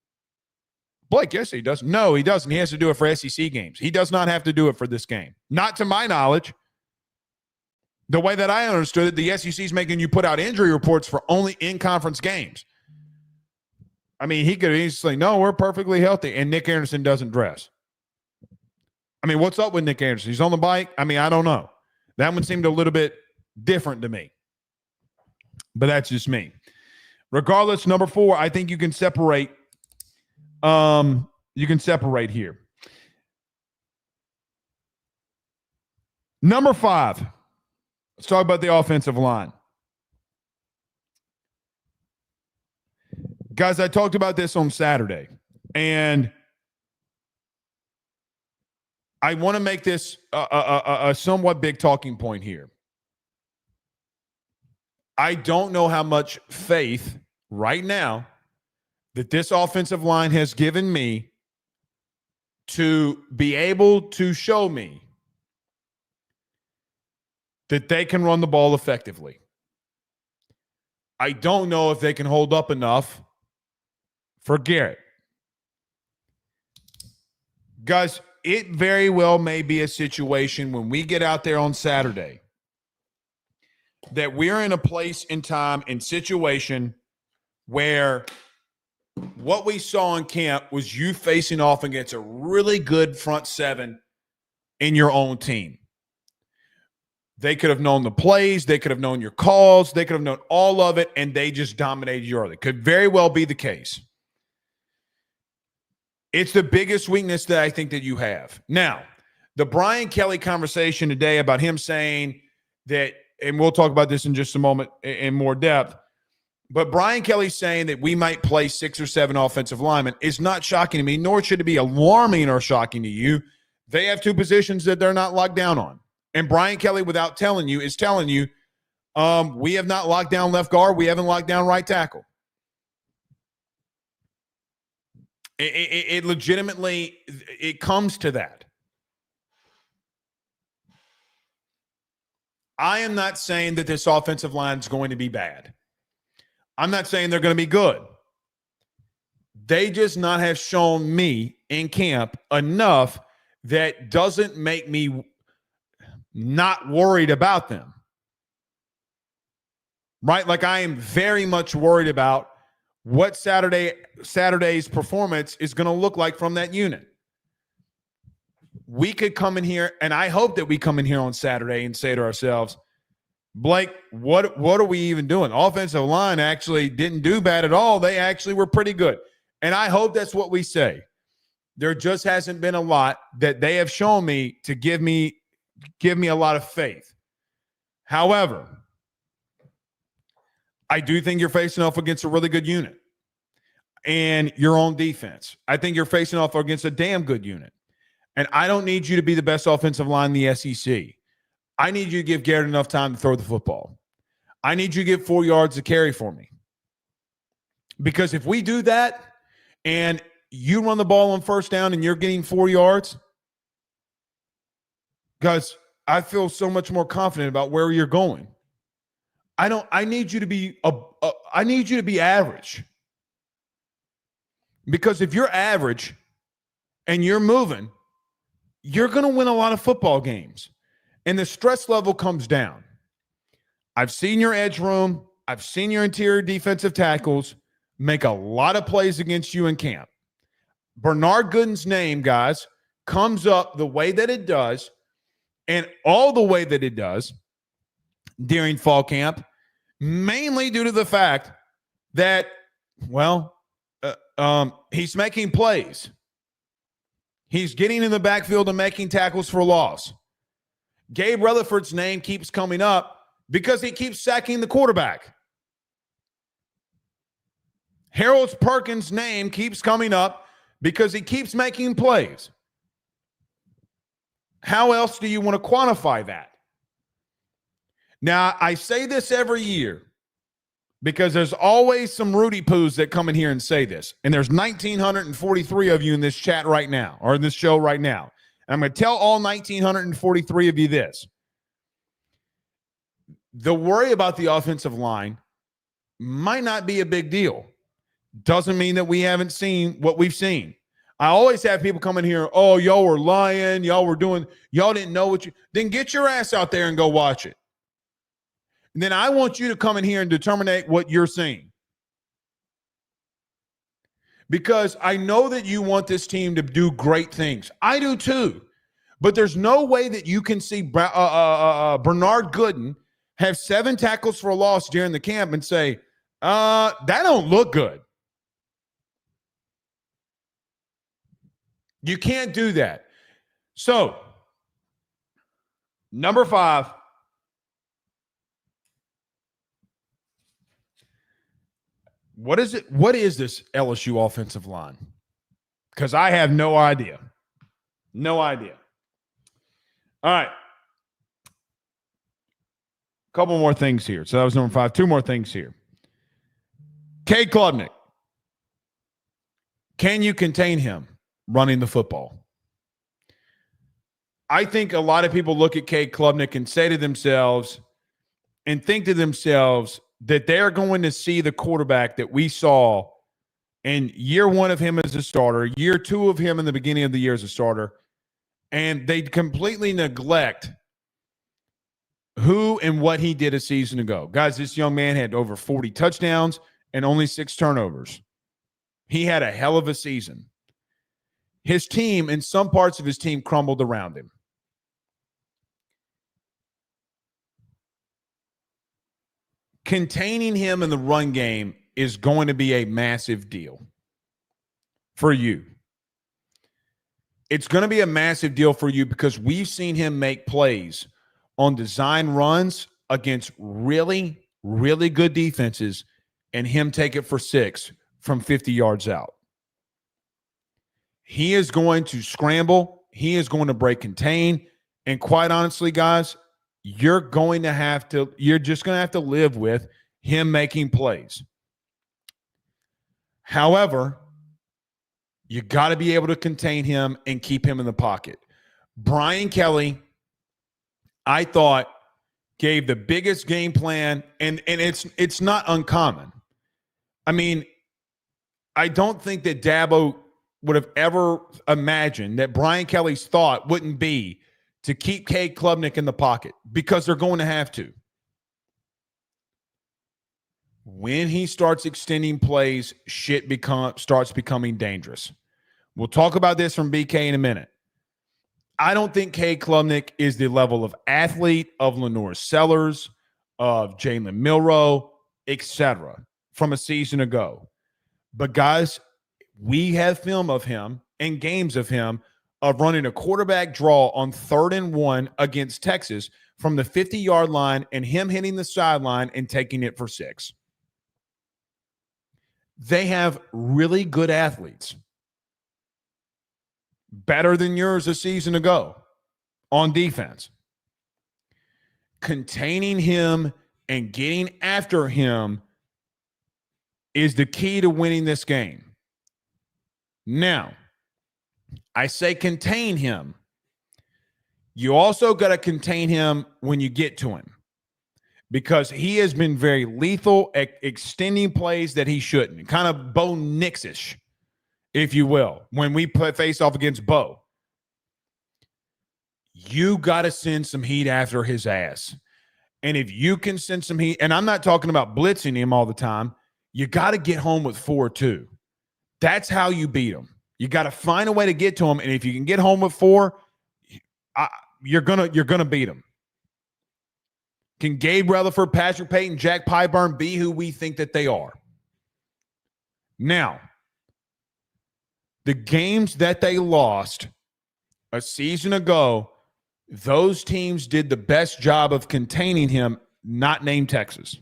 Blake, yes, he does. No, he doesn't. He has to do it for SEC games. He does not have to do it for this game. Not to my knowledge. The way that I understood it, the SEC is making you put out injury reports for only in-conference games. I mean, he could easily say, no, we're perfectly healthy, and Nick Anderson doesn't dress. I mean, what's up with Nick Anderson? He's on the bike? I mean, I don't know. That one seemed a little bit different to me. But that's just me. Regardless, number 4, I think you can separate. You can separate here. Number 5. Let's talk about the offensive line. Guys, I talked about this on Saturday, and I want to make this a somewhat big talking point here. I don't know how much faith right now that this offensive line has given me to be able to show me that they can run the ball effectively. I don't know if they can hold up enough for Garrett. Guys, it very well may be a situation when we get out there on Saturday that we're in a place in time and situation where what we saw in camp was you facing off against a really good front 7 in your own team. They could have known the plays. They could have known your calls. They could have known all of it, and they just dominated you early. Could very well be the case. It's the biggest weakness that I think that you have. Now, the Brian Kelly conversation today about him saying that, and we'll talk about this in just a moment in more depth, but Brian Kelly saying that we might play 6 or 7 offensive linemen is not shocking to me, nor should it be alarming or shocking to you. They have 2 positions that they're not locked down on. And Brian Kelly, without telling you, is telling you, we have not locked down left guard. We haven't locked down right tackle. It legitimately, it comes to that. I am not saying that this offensive line is going to be bad. I'm not saying they're going to be good. They just not have shown me in camp enough that doesn't make me not worried about them. Right? Like, I am very much worried about what Saturday's performance is going to look like from that unit. We could come in here, and I hope that we come in here on Saturday and say to ourselves, Blake, what are we even doing? Offensive line actually didn't do bad at all. They actually were pretty good. And I hope that's what we say. There just hasn't been a lot that they have shown me to give me a lot of faith. However, I do think you're facing off against a really good unit and your own defense. I think you're facing off against a damn good unit. And I don't need you to be the best offensive line in the SEC. I need you to give Garrett enough time to throw the football. I need you to get 4 yards to carry for me. Because if we do that and you run the ball on first down and you're getting 4 yards, guys, I feel so much more confident about where you're going. I need you to be I need you to be average. Because if you're average and you're moving, you're going to win a lot of football games. And the stress level comes down. I've seen your edge room. I've seen your interior defensive tackles make a lot of plays against you in camp. Bernard Gooden's name, guys, comes up the way that it does and all the way that it does during fall camp, mainly due to the fact that, well, he's making plays. He's getting in the backfield and making tackles for loss. Gabe Rutherford's name keeps coming up because he keeps sacking the quarterback. Harold Perkins' name keeps coming up because he keeps making plays. How else do you want to quantify that? Now, I say this every year because there's always some Rudy Poos that come in here and say this. And there's 1,943 of you in this chat right now, or in this show right now. And I'm going to tell all 1,943 of you this. The worry about the offensive line might not be a big deal. Doesn't mean that we haven't seen what we've seen. I always have people come in here, oh, y'all were lying, y'all didn't know what you, then get your ass out there and go watch it. And then I want you to come in here and determine what you're seeing. Because I know that you want this team to do great things. I do too. But there's no way that you can see Bernard Gooden have 7 tackles for a loss during the camp and say, that don't look good. You can't do that. So, number 5. What is it? What is this LSU offensive line? Because I have no idea. No idea. All right. Couple more things here. So that was number 5. 2 more things here. Cade Klubnik. Can you contain him running the football? I think a lot of people look at Cade Klubnik and say to themselves and think to themselves that they're going to see the quarterback that we saw in year 1 of him as a starter, year 2 of him in the beginning of the year as a starter, and they completely neglect who and what he did a season ago. Guys, this young man had over 40 touchdowns and only 6 turnovers. He had a hell of a season. His team, and some parts of his team, crumbled around him. Containing him in the run game is going to be a massive deal for you. It's going to be a massive deal for you because we've seen him make plays on design runs against really, really good defenses and him take it for 6 from 50 yards out. He is going to scramble. He is going to break contain. And quite honestly, guys, you're just going to have to live with him making plays. However, you got to be able to contain him and keep him in the pocket. Brian Kelly, I thought, gave the biggest game plan, and it's not uncommon. I mean, I don't think that Dabo would have ever imagined that Brian Kelly's thought wouldn't be to keep Cade Klubnik in the pocket, because they're going to have to. When he starts extending plays, shit starts becoming dangerous. We'll talk about this from BK in a minute. I don't think Cade Klubnik is the level of athlete of Lenore Sellers, of Jalen Milroe, etc. from a season ago. But guys, we have film of him and games of him of running a quarterback draw on 3rd and 1 against Texas from the 50-yard line and him hitting the sideline and taking it for 6. They have really good athletes. Better than yours a season ago on defense. Containing him and getting after him is the key to winning this game. Now, I say contain him. You also got to contain him when you get to him, because he has been very lethal at extending plays that he shouldn't. Kind of Bo Nix-ish, if you will, when we face off against Bo. You got to send some heat after his ass. And if you can send some heat, and I'm not talking about blitzing him all the time, you got to get home with 4 too. That's how you beat him. You got to find a way to get to him, and if you can get home with 4, you're gonna beat him. Can Gabe Rutherford, Patrick Payton, Jack Pyburn be who we think that they are? Now, the games that they lost a season ago, those teams did the best job of containing him, not named Texas.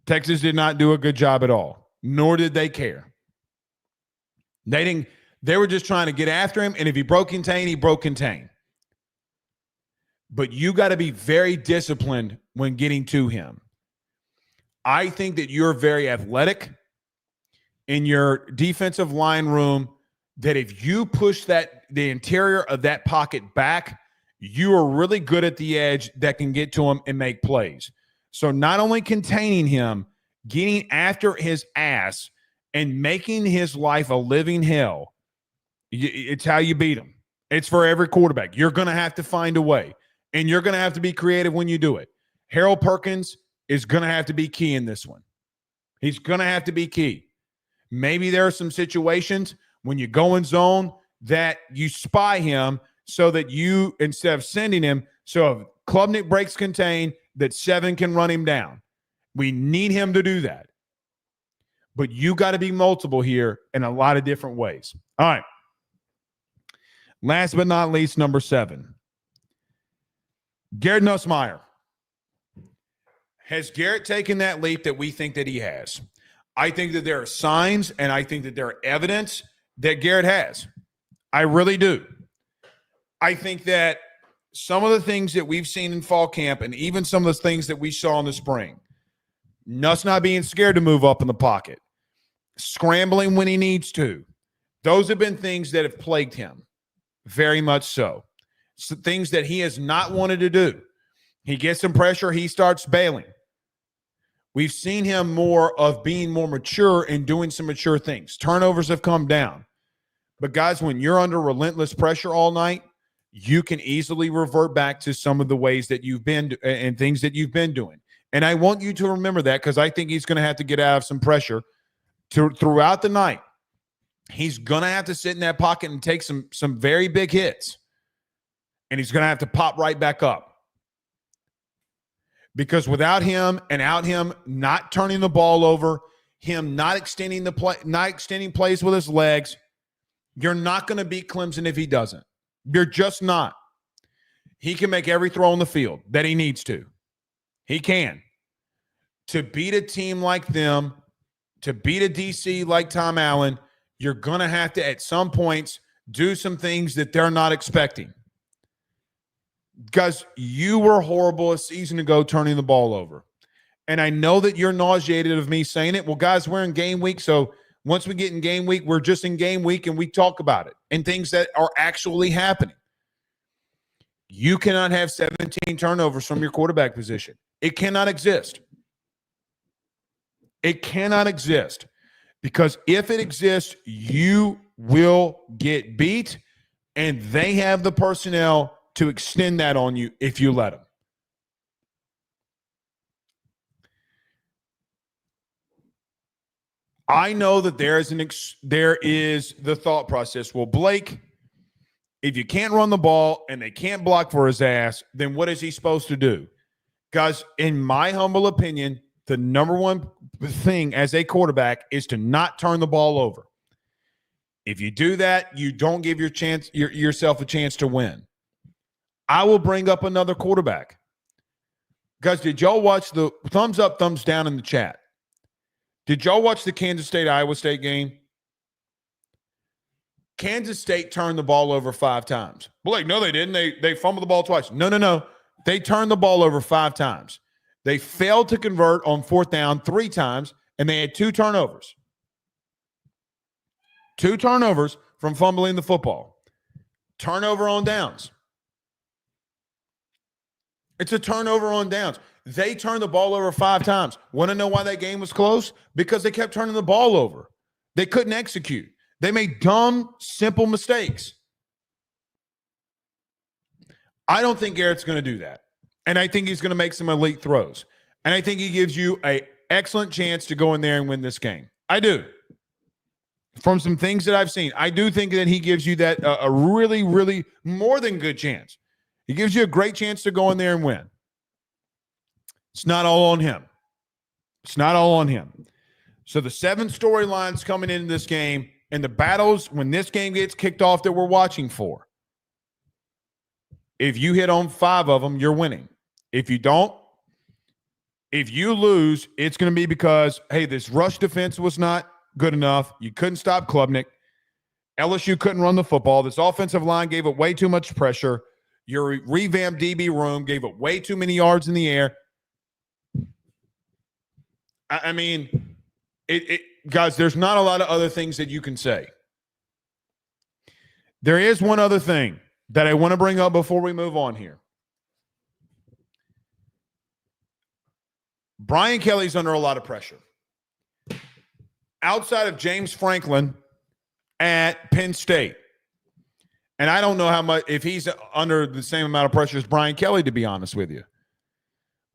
Texas did not do a good job at all, nor did they care. They were just trying to get after him, and if he broke contain, he broke contain. But you got to be very disciplined when getting to him. I think that you're very athletic in your defensive line room, that if you push the interior of that pocket back, you are really good at the edge that can get to him and make plays. So not only containing him, getting after his ass and making his life a living hell, it's how you beat him. It's for every quarterback. You're going to have to find a way, and you're going to have to be creative when you do it. Harold Perkins is going to have to be key in this one. He's going to have to be key. Maybe there are some situations when you go in zone that you spy him so that you, instead of sending him, so if Klubnik breaks contain, that 7 can run him down. We need him to do that. But you got to be multiple here in a lot of different ways. All right. Last but not least, number 7. Garrett Nussmeier. Has Garrett taken that leap that we think that he has? I think that there are signs, and I think that there are evidence that Garrett has. I really do. I think that some of the things that we've seen in fall camp, and even some of the things that we saw in the spring, Nuss not being scared to move up in the pocket, scrambling when he needs to, those have been things that have plagued him. Very much so. So things that he has not wanted to do. He gets some pressure, he starts bailing. We've seen him more of being more mature and doing some mature things. Turnovers have come down. But guys, when you're under relentless pressure all night, you can easily revert back to some of the ways that you've been and things that you've been doing. And I want you to remember that, because I think he's going to have to get out of some pressure throughout the night. He's going to have to sit in that pocket and take some very big hits. And he's going to have to pop right back up. Because without him and out him not turning the ball over, him not extending plays with his legs, you're not going to beat Clemson if he doesn't. You're just not. He can make every throw on the field that he needs to. He can. To beat a team like them, to beat a DC like Tom Allen, you're going to have to, at some points, do some things that they're not expecting. Guys, you were horrible a season ago turning the ball over. And I know that you're nauseated of me saying it. Well, guys, we're in game week, so once we get in game week, we're just in game week and we talk about it and things that are actually happening. You cannot have 17 turnovers from your quarterback position. It cannot exist. It cannot exist. Because if it exists, you will get beat, and they have the personnel to extend that on you if you let them. I know that there is the thought process. Well, Blake, if you can't run the ball and they can't block for his ass, then what is he supposed to do? Guys, in my humble opinion, the number one thing as a quarterback is to not turn the ball over. If you do that, you don't give yourself a chance to win. I will bring up another quarterback. Guys, did y'all watch the thumbs up, thumbs down in the chat? Did y'all watch the Kansas State-Iowa State game? Kansas State turned the ball over 5 times. Blake, no, they didn't. They fumbled the ball twice. No. They turned the ball over 5 times. They failed to convert on 4th down 3 times, and they had 2 turnovers. 2 turnovers from fumbling the football. Turnover on downs. It's a turnover on downs. They turned the ball over 5 times. Want to know why that game was close? Because they kept turning the ball over. They couldn't execute. They made dumb, simple mistakes. I don't think Garrett's going to do that. And I think he's going to make some elite throws. And I think he gives you an excellent chance to go in there and win this game. I do. From some things that I've seen, I do think that he gives you that a really, really more than good chance. He gives you a great chance to go in there and win. It's not all on him. It's not all on him. So the 7 storylines coming into this game and the battles when this game gets kicked off that we're watching for. If you hit on 5 of them, you're winning. If you don't, if you lose, it's going to be because, hey, this rush defense was not good enough. You couldn't stop Klubnik. LSU couldn't run the football. This offensive line gave it way too much pressure. Your revamped DB room gave it way too many yards in the air. I mean, guys, there's not a lot of other things that you can say. There is one other thing that I want to bring up before we move on here. Brian Kelly's under a lot of pressure. Outside of James Franklin at Penn State. And I don't know how much, if he's under the same amount of pressure as Brian Kelly, to be honest with you.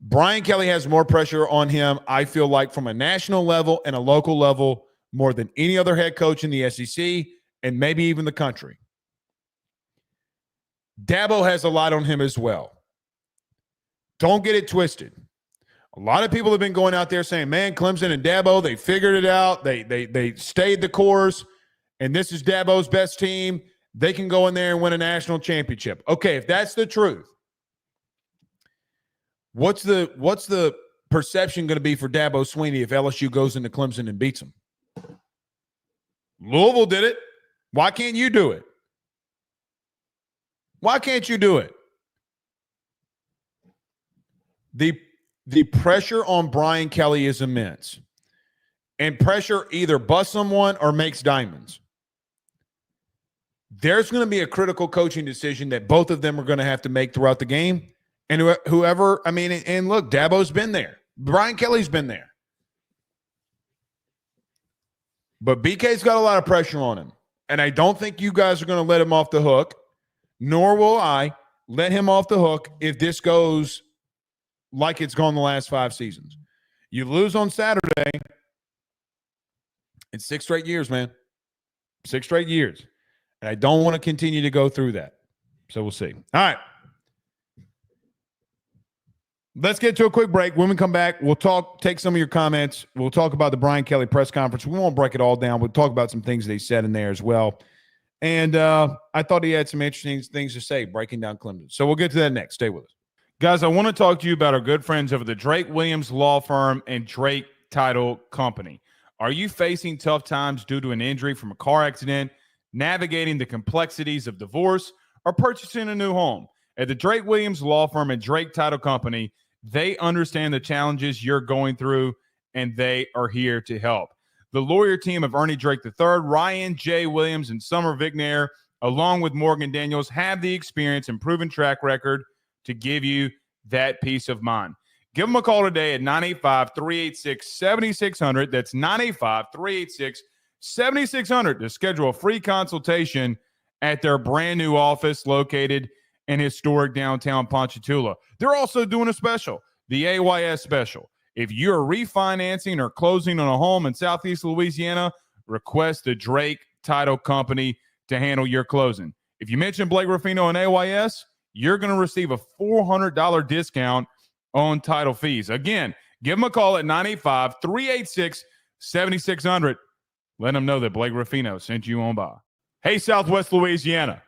Brian Kelly has more pressure on him, I feel like, from a national level and a local level more than any other head coach in the SEC and maybe even the country. Dabo has a lot on him as well. Don't get it twisted. A lot of people have been going out there saying, man, Clemson and Dabo, they figured it out. They stayed the course, and this is Dabo's best team. They can go in there and win a national championship. Okay, if that's the truth, what's the perception going to be for Dabo Swinney if LSU goes into Clemson and beats them? Louisville did it. Why can't you do it? Why can't you do it? The pressure on Brian Kelly is immense. And pressure either busts someone or makes diamonds. There's going to be a critical coaching decision that both of them are going to have to make throughout the game. And whoever, I mean, and look, Dabo's been there. Brian Kelly's been there. But BK's got a lot of pressure on him. And I don't think you guys are going to let him off the hook, nor will I let him off the hook if this goes like it's gone the last 5 seasons. You lose on Saturday, it's 6 straight years, man. 6 straight years. And I don't want to continue to go through that. So we'll see. All right. Let's get to a quick break. When we come back, we'll take some of your comments. We'll talk about the Brian Kelly press conference. We won't break it all down. We'll talk about some things that he said in there as well. And I thought he had some interesting things to say breaking down Clemson. So we'll get to that next. Stay with us. Guys, I want to talk to you about our good friends over the Drake Williams Law Firm and Drake Title Company. Are you facing tough times due to an injury from a car accident, navigating the complexities of divorce, or purchasing a new home? At the Drake Williams Law Firm and Drake Title Company, they understand the challenges you're going through, and they are here to help. The lawyer team of Ernie Drake III, Ryan J. Williams, and Summer Vignair, along with Morgan Daniels, have the experience and proven track record to give you that peace of mind. Give them a call today at 985-386-7600. That's 985-386-7600 to schedule a free consultation at their brand new office located in historic downtown Ponchatoula. They're also doing a special, the AYS special. If you're refinancing or closing on a home in Southeast Louisiana, request the Drake Title Company to handle your closing. If you mention Blake Ruffino and AYS, you're going to receive a $400 discount on title fees. Again, give them a call at 985-386-7600. Let them know that Blake Ruffino sent you on by. Hey, Southwest Louisiana,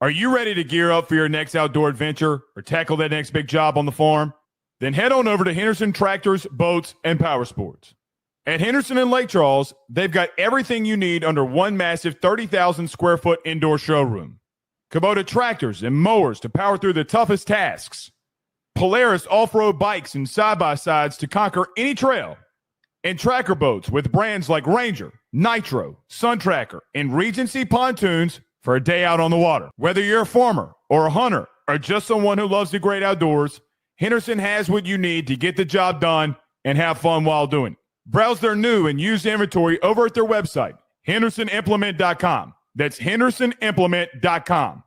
are you ready to gear up for your next outdoor adventure or tackle that next big job on the farm? Then head on over to Henderson Tractors, Boats, and Power Sports. At Henderson and Lake Charles, they've got everything you need under one massive 30,000 square foot indoor showroom. Kubota tractors and mowers to power through the toughest tasks. Polaris off-road bikes and side-by-sides to conquer any trail. And tracker boats with brands like Ranger, Nitro, Sun Tracker, and Regency pontoons for a day out on the water. Whether you're a farmer or a hunter or just someone who loves the great outdoors, Henderson has what you need to get the job done and have fun while doing it. Browse their new and used inventory over at their website, hendersonimplement.com. That's hendersonimplement.com.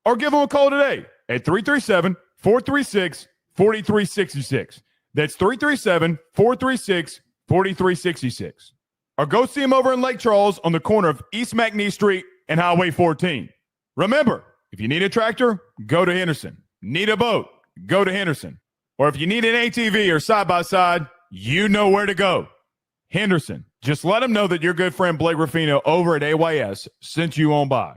Or give them a call today at 337-436-4366. That's 337-436-4366. Or go see them over in Lake Charles on the corner of East McNee Street and Highway 14. Remember, if you need a tractor, go to Henderson. Need a boat, go to Henderson. Or if you need an ATV or side-by-side, you know where to go. Henderson. Just let them know that your good friend Blake Ruffino over at AYS sent you on by.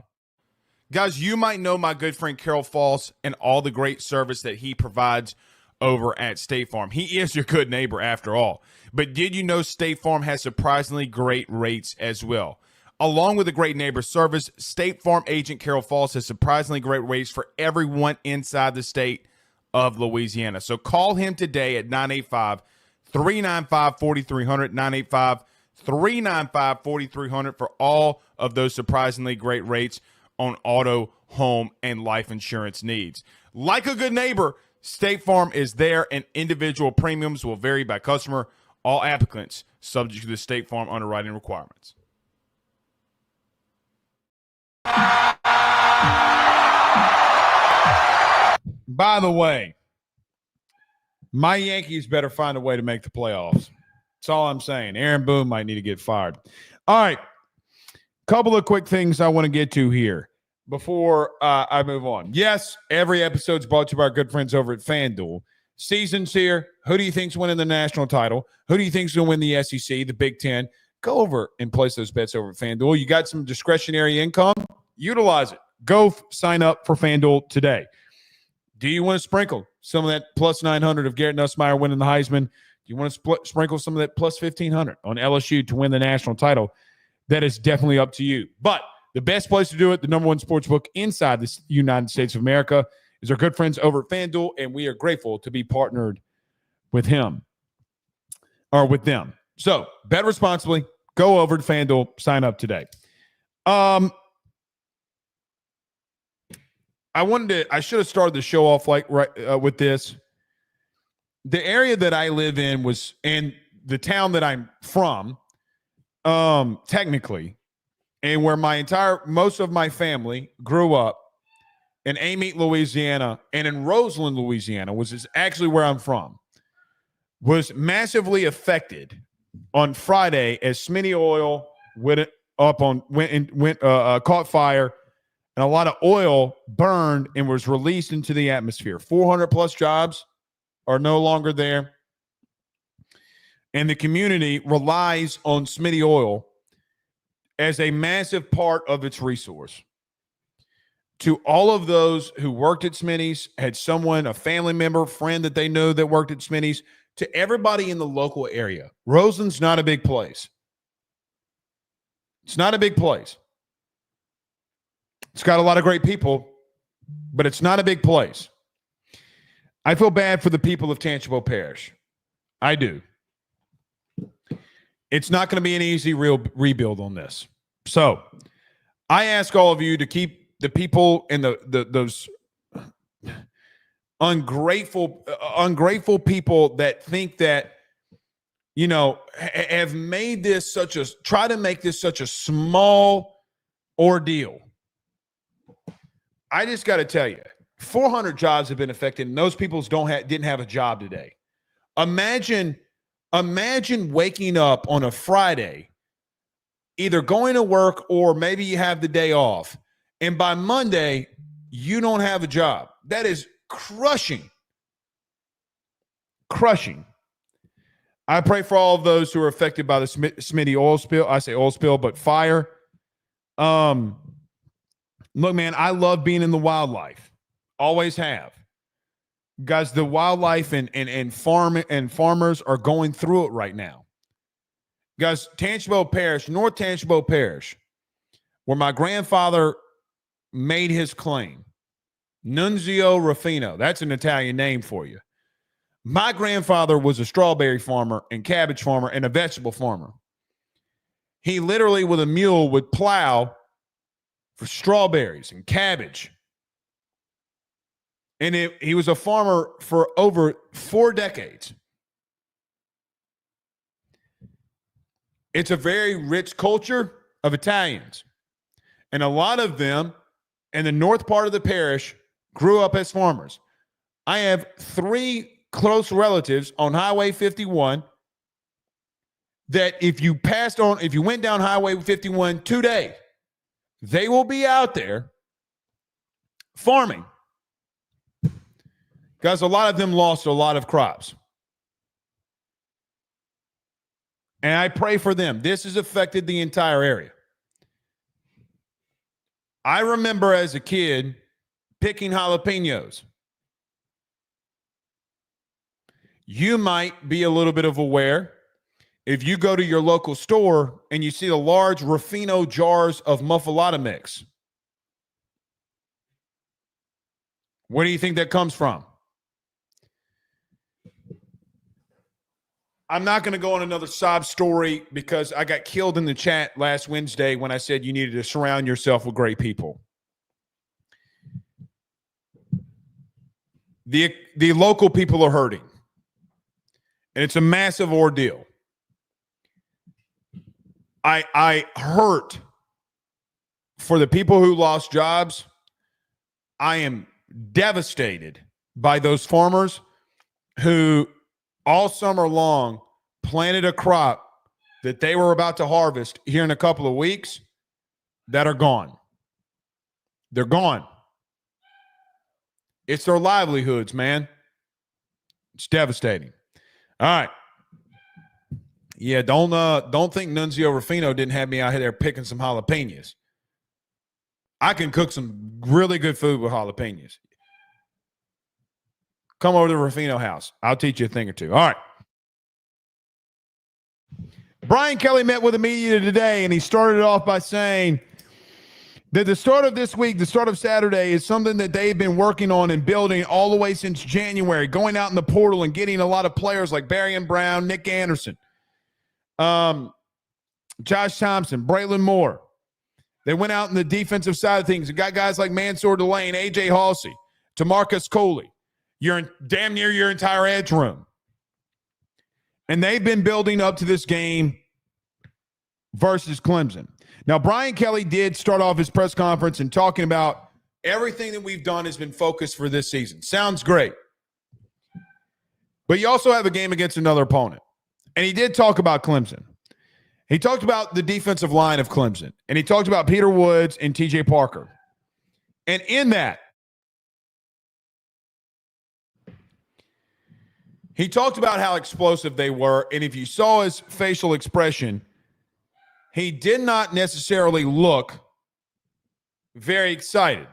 Guys, you might know my good friend Carol Falls and all the great service that he provides over at State Farm. He is your good neighbor after all. But did you know State Farm has surprisingly great rates as well? Along with the great neighbor service, State Farm agent Carol Falls has surprisingly great rates for everyone inside the state of Louisiana. So call him today at 985-395-4300, 985-395-4300 for all of those surprisingly great rates on auto, home, and life insurance needs. Like a good neighbor, State Farm is there, and individual premiums will vary by customer. All applicants subject to the State Farm underwriting requirements. By the way, my Yankees better find a way to make the playoffs. That's all I'm saying. Aaron Boone might need to get fired. All right. Couple of quick things I want to get to here before I move on. Yes, every episode's brought to you by our good friends over at FanDuel. Season's here. Who do you think's winning the national title? Who do you think's going to win the SEC, the Big Ten? Go over and place those bets over at FanDuel. You got some discretionary income? Utilize it. Go sign up for FanDuel today. Do you want to sprinkle some of that plus 900 of Garrett Nussmeier winning the Heisman? Do you want to sprinkle some of that plus 1,500 on LSU to win the national title? That is definitely up to you. But the best place to do it, the number one sports book inside the United States of America, is our good friends over at FanDuel, and we are grateful to be partnered with him or with them. So bet responsibly. Go over to FanDuel. Sign up today. I should have started the show off with this. The area that I live in was, and the town that I'm from, technically, and where most of my family grew up in Amite, Louisiana, and in Roseland, Louisiana, which is actually where I'm from, was massively affected on Friday as Smitty Oil caught fire. And a lot of oil burned and was released into the atmosphere. 400 plus jobs are no longer there. And the community relies on Smitty Oil as a massive part of its resource. To all of those who worked at Smitty's, had someone, a family member, friend that they know that worked at Smitty's, to everybody in the local area, Roseland's not a big place. It's not a big place. It's got a lot of great people, but it's not a big place. I feel bad for the people of Tangipahoa Parish. I do. It's not going to be an easy rebuild on this. So I ask all of you to keep the people and those ungrateful people that think that, have made this try to make this such a small ordeal. I just got to tell you, 400 jobs have been affected, and those people didn't have a job today. Imagine waking up on a Friday, either going to work or maybe you have the day off, and by Monday, you don't have a job. That is crushing. Crushing. I pray for all of those who are affected by the Smitty oil spill. I say oil spill, but fire. Look, man, I love being in the wildlife. Always have. Guys, the wildlife and farmers are going through it right now. Guys, Tangipahoa Parish, North Tangipahoa Parish, where my grandfather made his claim, Nunzio Ruffino, that's an Italian name for you. My grandfather was a strawberry farmer and cabbage farmer and a vegetable farmer. He literally, with a mule, would plow for strawberries and cabbage. And he was a farmer for over 4 decades. It's a very rich culture of Italians. And a lot of them in the north part of the parish grew up as farmers. I have 3 close relatives on Highway 51 that if you went down Highway 51 today, they will be out there farming. Because a lot of them lost a lot of crops. And I pray for them. This has affected the entire area. I remember as a kid picking jalapenos. You might be a little bit aware if you go to your local store and you see the large Ruffino jars of muffalata mix. Where do you think that comes from? I'm not going to go on another sob story because I got killed in the chat last Wednesday when I said you needed to surround yourself with great people. The local people are hurting. And it's a massive ordeal. I hurt for the people who lost jobs. I am devastated by those farmers who all summer long planted a crop that they were about to harvest here in a couple of weeks that are gone. They're gone. It's their livelihoods, man. It's devastating. All right. Yeah, don't think Nunzio Ruffino didn't have me out there picking some jalapenos. I can cook some really good food with jalapenos. Come over to the Ruffino house. I'll teach you a thing or two. All right. Brian Kelly met with the media today, and he started it off by saying that the start of this week, the start of Saturday, is something that they've been working on and building all the way since January, going out in the portal and getting a lot of players like Barrion Brown, Nick Anderson, Josh Thompson, Braylon Moore. They went out in the defensive side of things and got guys like Mansour Delane, A.J. Halsey, TaMarcus Coley. You're in damn near your entire edge room. And they've been building up to this game versus Clemson. Now, Brian Kelly did start off his press conference and talking about everything that we've done has been focused for this season. Sounds great. But you also have a game against another opponent. And he did talk about Clemson. He talked about the defensive line of Clemson. And he talked about Peter Woods and TJ Parker. And in that, he talked about how explosive they were, and if you saw his facial expression, he did not necessarily look very excited.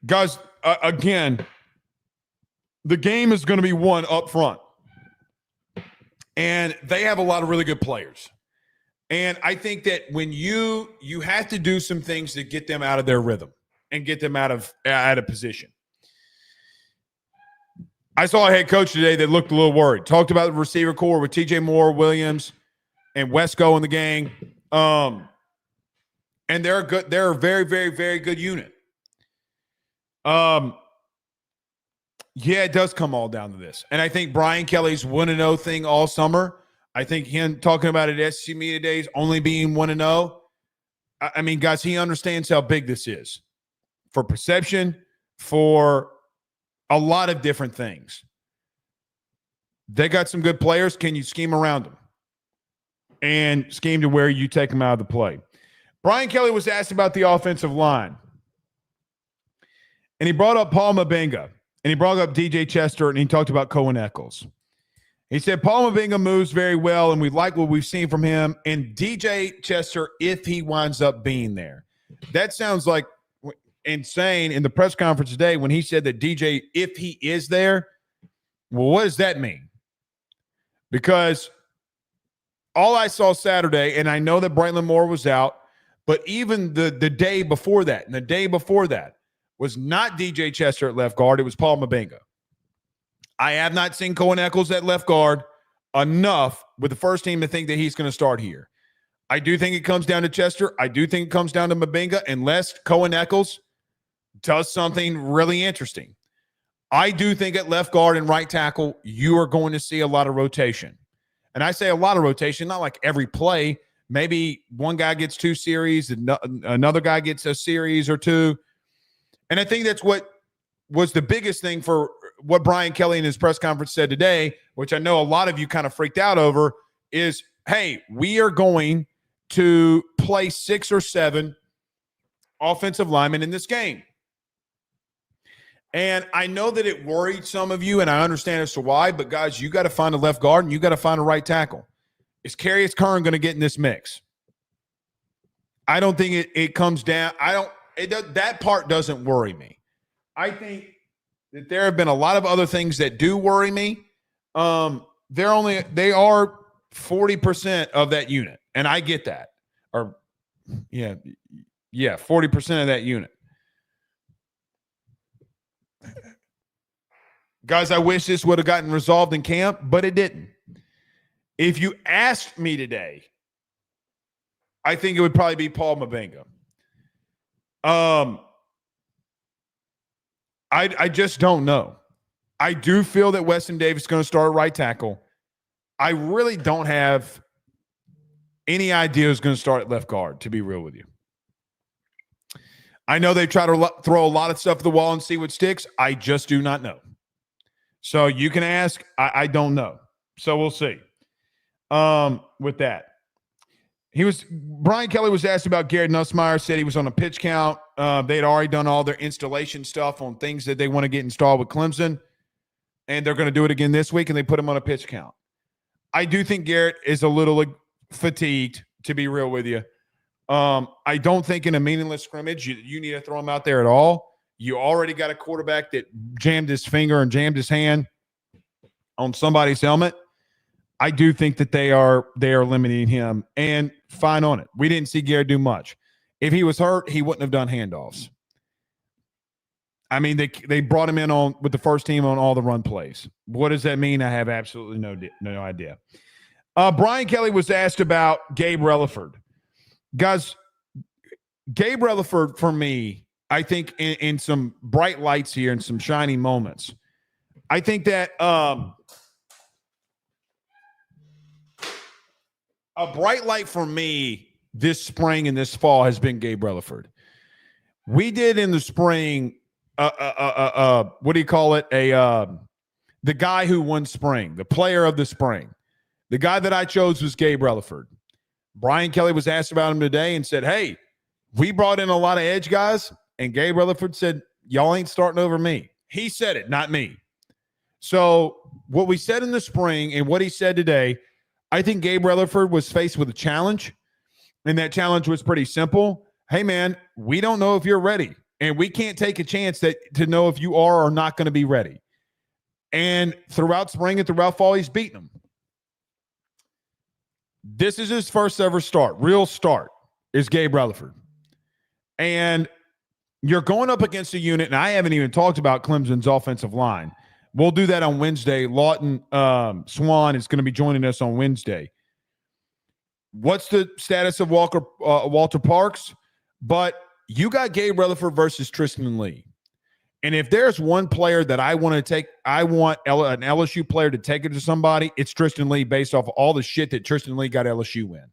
Guys, again, the game is going to be won up front, and they have a lot of really good players. And I think that when you have to do some things to get them out of their rhythm and get them out of position. I saw a head coach today that looked a little worried. Talked about the receiver core with TJ Moore, Williams, and Wesco in the gang. And they're good. They're a very, very, very good unit. Yeah, it does come all down to this. And I think Brian Kelly's 1-0 thing all summer. I think him talking about it at SEC Media Days only being 1-0. I mean, guys, he understands how big this is for perception, for a lot of different things. They got some good players. Can you scheme around them? And scheme to where you take them out of the play. Brian Kelly was asked about the offensive line. And he brought up Paul Mabenga. And he brought up DJ Chester. And he talked about Cohen Eccles. He said Paul Mabenga moves very well. And we like what we've seen from him. And DJ Chester, if he winds up being there. That sounds like insane in the press conference today when he said that DJ, if he is there, well, what does that mean? Because all I saw Saturday, and I know that Braylon Moore was out, but even the day before that, and the day before that was not DJ Chester at left guard. It was Paul Mabenga. I have not seen Cohen Eccles at left guard enough with the first team to think that he's going to start here. I do think it comes down to Chester. I do think it comes down to Mabinga unless Cohen Eccles does something really interesting. I do think at left guard and right tackle, you are going to see a lot of rotation. And I say a lot of rotation, not like every play. Maybe one guy gets 2 series, and another guy gets a series or 2. And I think that's what was the biggest thing for what Brian Kelly in his press conference said today, which I know a lot of you kind of freaked out over, is, hey, we are going to play 6 or 7 offensive linemen in this game. And I know that it worried some of you, and I understand as to why, but guys, you got to find a left guard and you got to find a right tackle. Is Carius Curran going to get in this mix? I don't think it comes down. That part doesn't worry me. I think that there have been a lot of other things that do worry me. They are 40% of that unit, and I get that. Or yeah, 40% of that unit. Guys, I wish this would have gotten resolved in camp, but it didn't. If you asked me today, I think it would probably be Paul Mabinga. I just don't know. I do feel that Weston Davis is going to start right tackle. I really don't have any idea who's going to start at left guard, to be real with you. I know they try to throw a lot of stuff at the wall and see what sticks. I just do not know. So you can ask. I don't know. So we'll see. With that, Brian Kelly was asked about Garrett Nussmeier, said he was on a pitch count. They'd already done all their installation stuff on things that they want to get installed with Clemson, and they're going to do it again this week, and they put him on a pitch count. I do think Garrett is a little fatigued, to be real with you. I don't think in a meaningless scrimmage you need to throw him out there at all. You already got a quarterback that jammed his finger and jammed his hand on somebody's helmet. I do think that they are limiting him, and fine on it. We didn't see Garrett do much. If he was hurt, he wouldn't have done handoffs. I mean, they brought him in with the first team on all the run plays. What does that mean? I have absolutely no idea. Brian Kelly was asked about Gabe Relaford. Guys, Gabe Relaford, for me, I think in some bright lights here and some shining moments, I think that a bright light for me this spring and this fall has been Gabe Relaford. We did in the spring, what do you call it? The guy who won spring, the player of the spring. The guy that I chose was Gabe Relaford. Brian Kelly was asked about him today and said, hey, we brought in a lot of edge guys, and Gabe Relaford said, y'all ain't starting over me. He said it, not me. So what we said in the spring and what he said today, I think Gabe Relaford was faced with a challenge, and that challenge was pretty simple. Hey, man, we don't know if you're ready, and we can't take a chance to know if you are or not going to be ready. And throughout spring and throughout fall, he's beaten them. This is his first ever start. Real start is Gabe Relaford. And you're going up against a unit, and I haven't even talked about Clemson's offensive line. We'll do that on Wednesday. Lawton Swan is going to be joining us on Wednesday. What's the status of Walter Parks? But you got Gabe Relaford versus Tristan Lee. And if there's one player that I want to take, I want an LSU player to take it to somebody, it's Tristan Lee based off of all the shit that Tristan Lee got LSU in.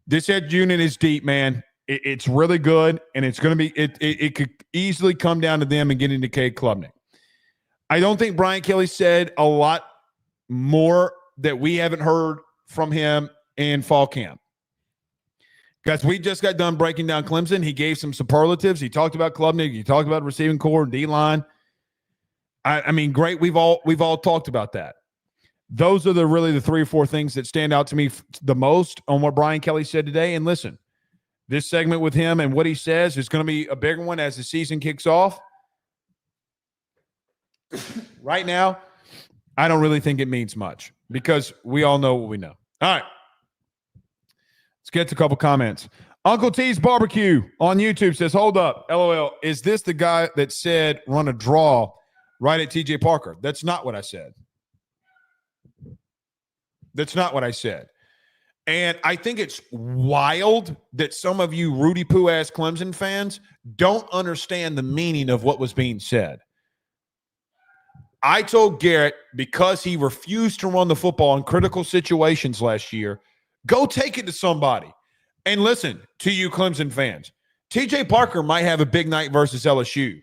This edge unit is deep, man. It's really good, and it's going to be it could easily come down to them and getting to Cade Klubnik. I don't think Brian Kelly said a lot more that we haven't heard from him in fall camp. Guys, we just got done breaking down Clemson. He gave some superlatives. He talked about Klubnik. He talked about receiving core and D-line. I mean, great. We've all talked about that. Those are really the 3 or 4 things that stand out to me the most on what Brian Kelly said today. And listen, this segment with him and what he says is going to be a bigger one as the season kicks off. Right now, I don't really think it means much because we all know what we know. All right. Let's get to a couple comments. Uncle T's Barbecue on YouTube says, hold up, LOL, is this the guy that said run a draw right at TJ Parker. That's not what I said. That's not what I said. And I think it's wild that some of you Rudy Poo-ass Clemson fans don't understand the meaning of what was being said. I told Garrett, because he refused to run the football in critical situations last year, go take it to somebody. And listen, to you Clemson fans, TJ Parker might have a big night versus LSU.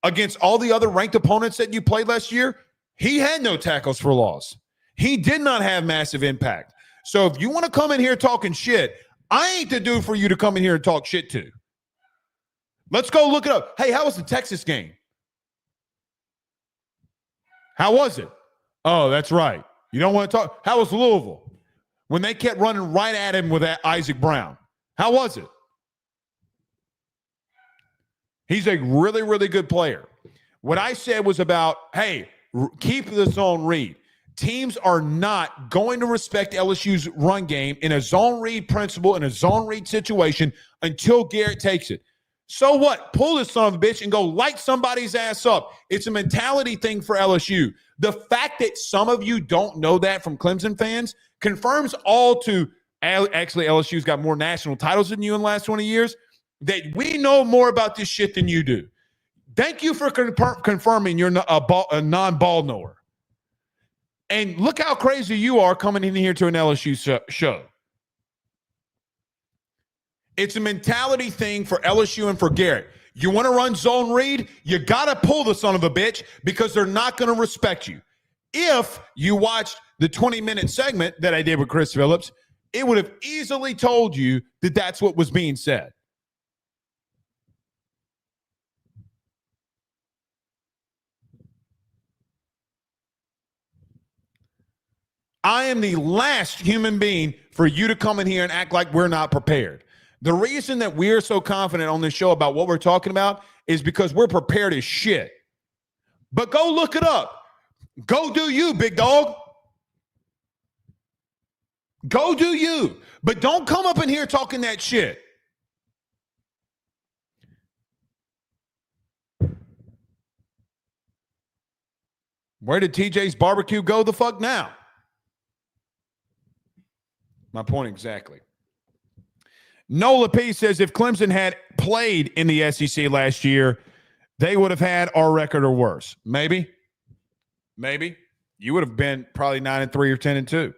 Against all the other ranked opponents that you played last year, he had no tackles for loss. He did not have massive impact. So if you want to come in here talking shit, I ain't the dude for you to come in here and talk shit to. Let's go look it up. Hey, how was the Texas game? How was it? Oh, that's right. You don't want to talk. How was Louisville? When they kept running right at him with that Isaac Brown. How was it? He's a really, really good player. What I said was about, hey, keep the zone read. Teams are not going to respect LSU's run game in a zone read principle, in a zone read situation until Garrett takes it. So what? Pull this son of a bitch and go light somebody's ass up. It's a mentality thing for LSU. The fact that some of you don't know that from Clemson fans confirms all to, actually LSU's got more national titles than you in the last 20 years, that we know more about this shit than you do. Thank you for confirming you're a non-ball knower. And look how crazy you are coming in here to an LSU show. It's a mentality thing for LSU and for Garrett. You want to run zone read? You got to pull the son of a bitch because they're not going to respect you. If you watched the 20-minute segment that I did with Chris Phillips, it would have easily told you that that's what was being said. I am the last human being for you to come in here and act like we're not prepared. The reason that we're so confident on this show about what we're talking about is because we're prepared as shit. But go look it up. Go do you, big dog. Go do you. But don't come up in here talking that shit. Where did TJ's barbecue go the fuck now? My point exactly. Nola P says if Clemson had played in the SEC last year, they would have had our record or worse. Maybe. You would have been probably 9-3 or 10-2. I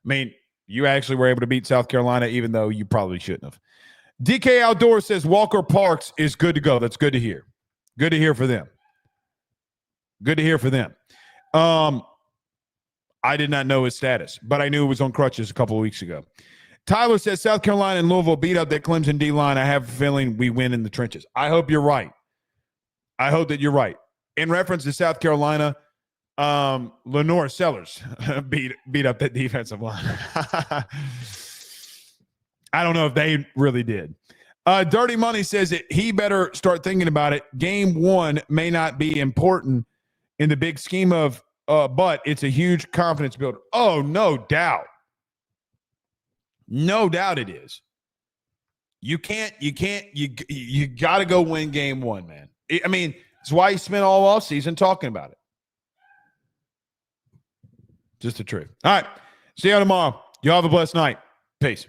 mean, you actually were able to beat South Carolina, even though you probably shouldn't have. DK Outdoor says Walker Parks is good to go. That's good to hear. Good to hear for them. I did not know his status, but I knew it was on crutches a couple of weeks ago. Tyler says South Carolina and Louisville beat up that Clemson D-line. I have a feeling we win in the trenches. I hope you're right. I hope that you're right. In reference to South Carolina, Lenore Sellers beat up that defensive line. I don't know if they really did. Dirty Money says that he better start thinking about it. Game one may not be important in the big scheme of, but it's a huge confidence builder. Oh, no doubt. No doubt it is. You got to go win game one, man. I mean, it's why you spent all offseason talking about it. Just the truth. All right. See you tomorrow. Y'all have a blessed night. Peace.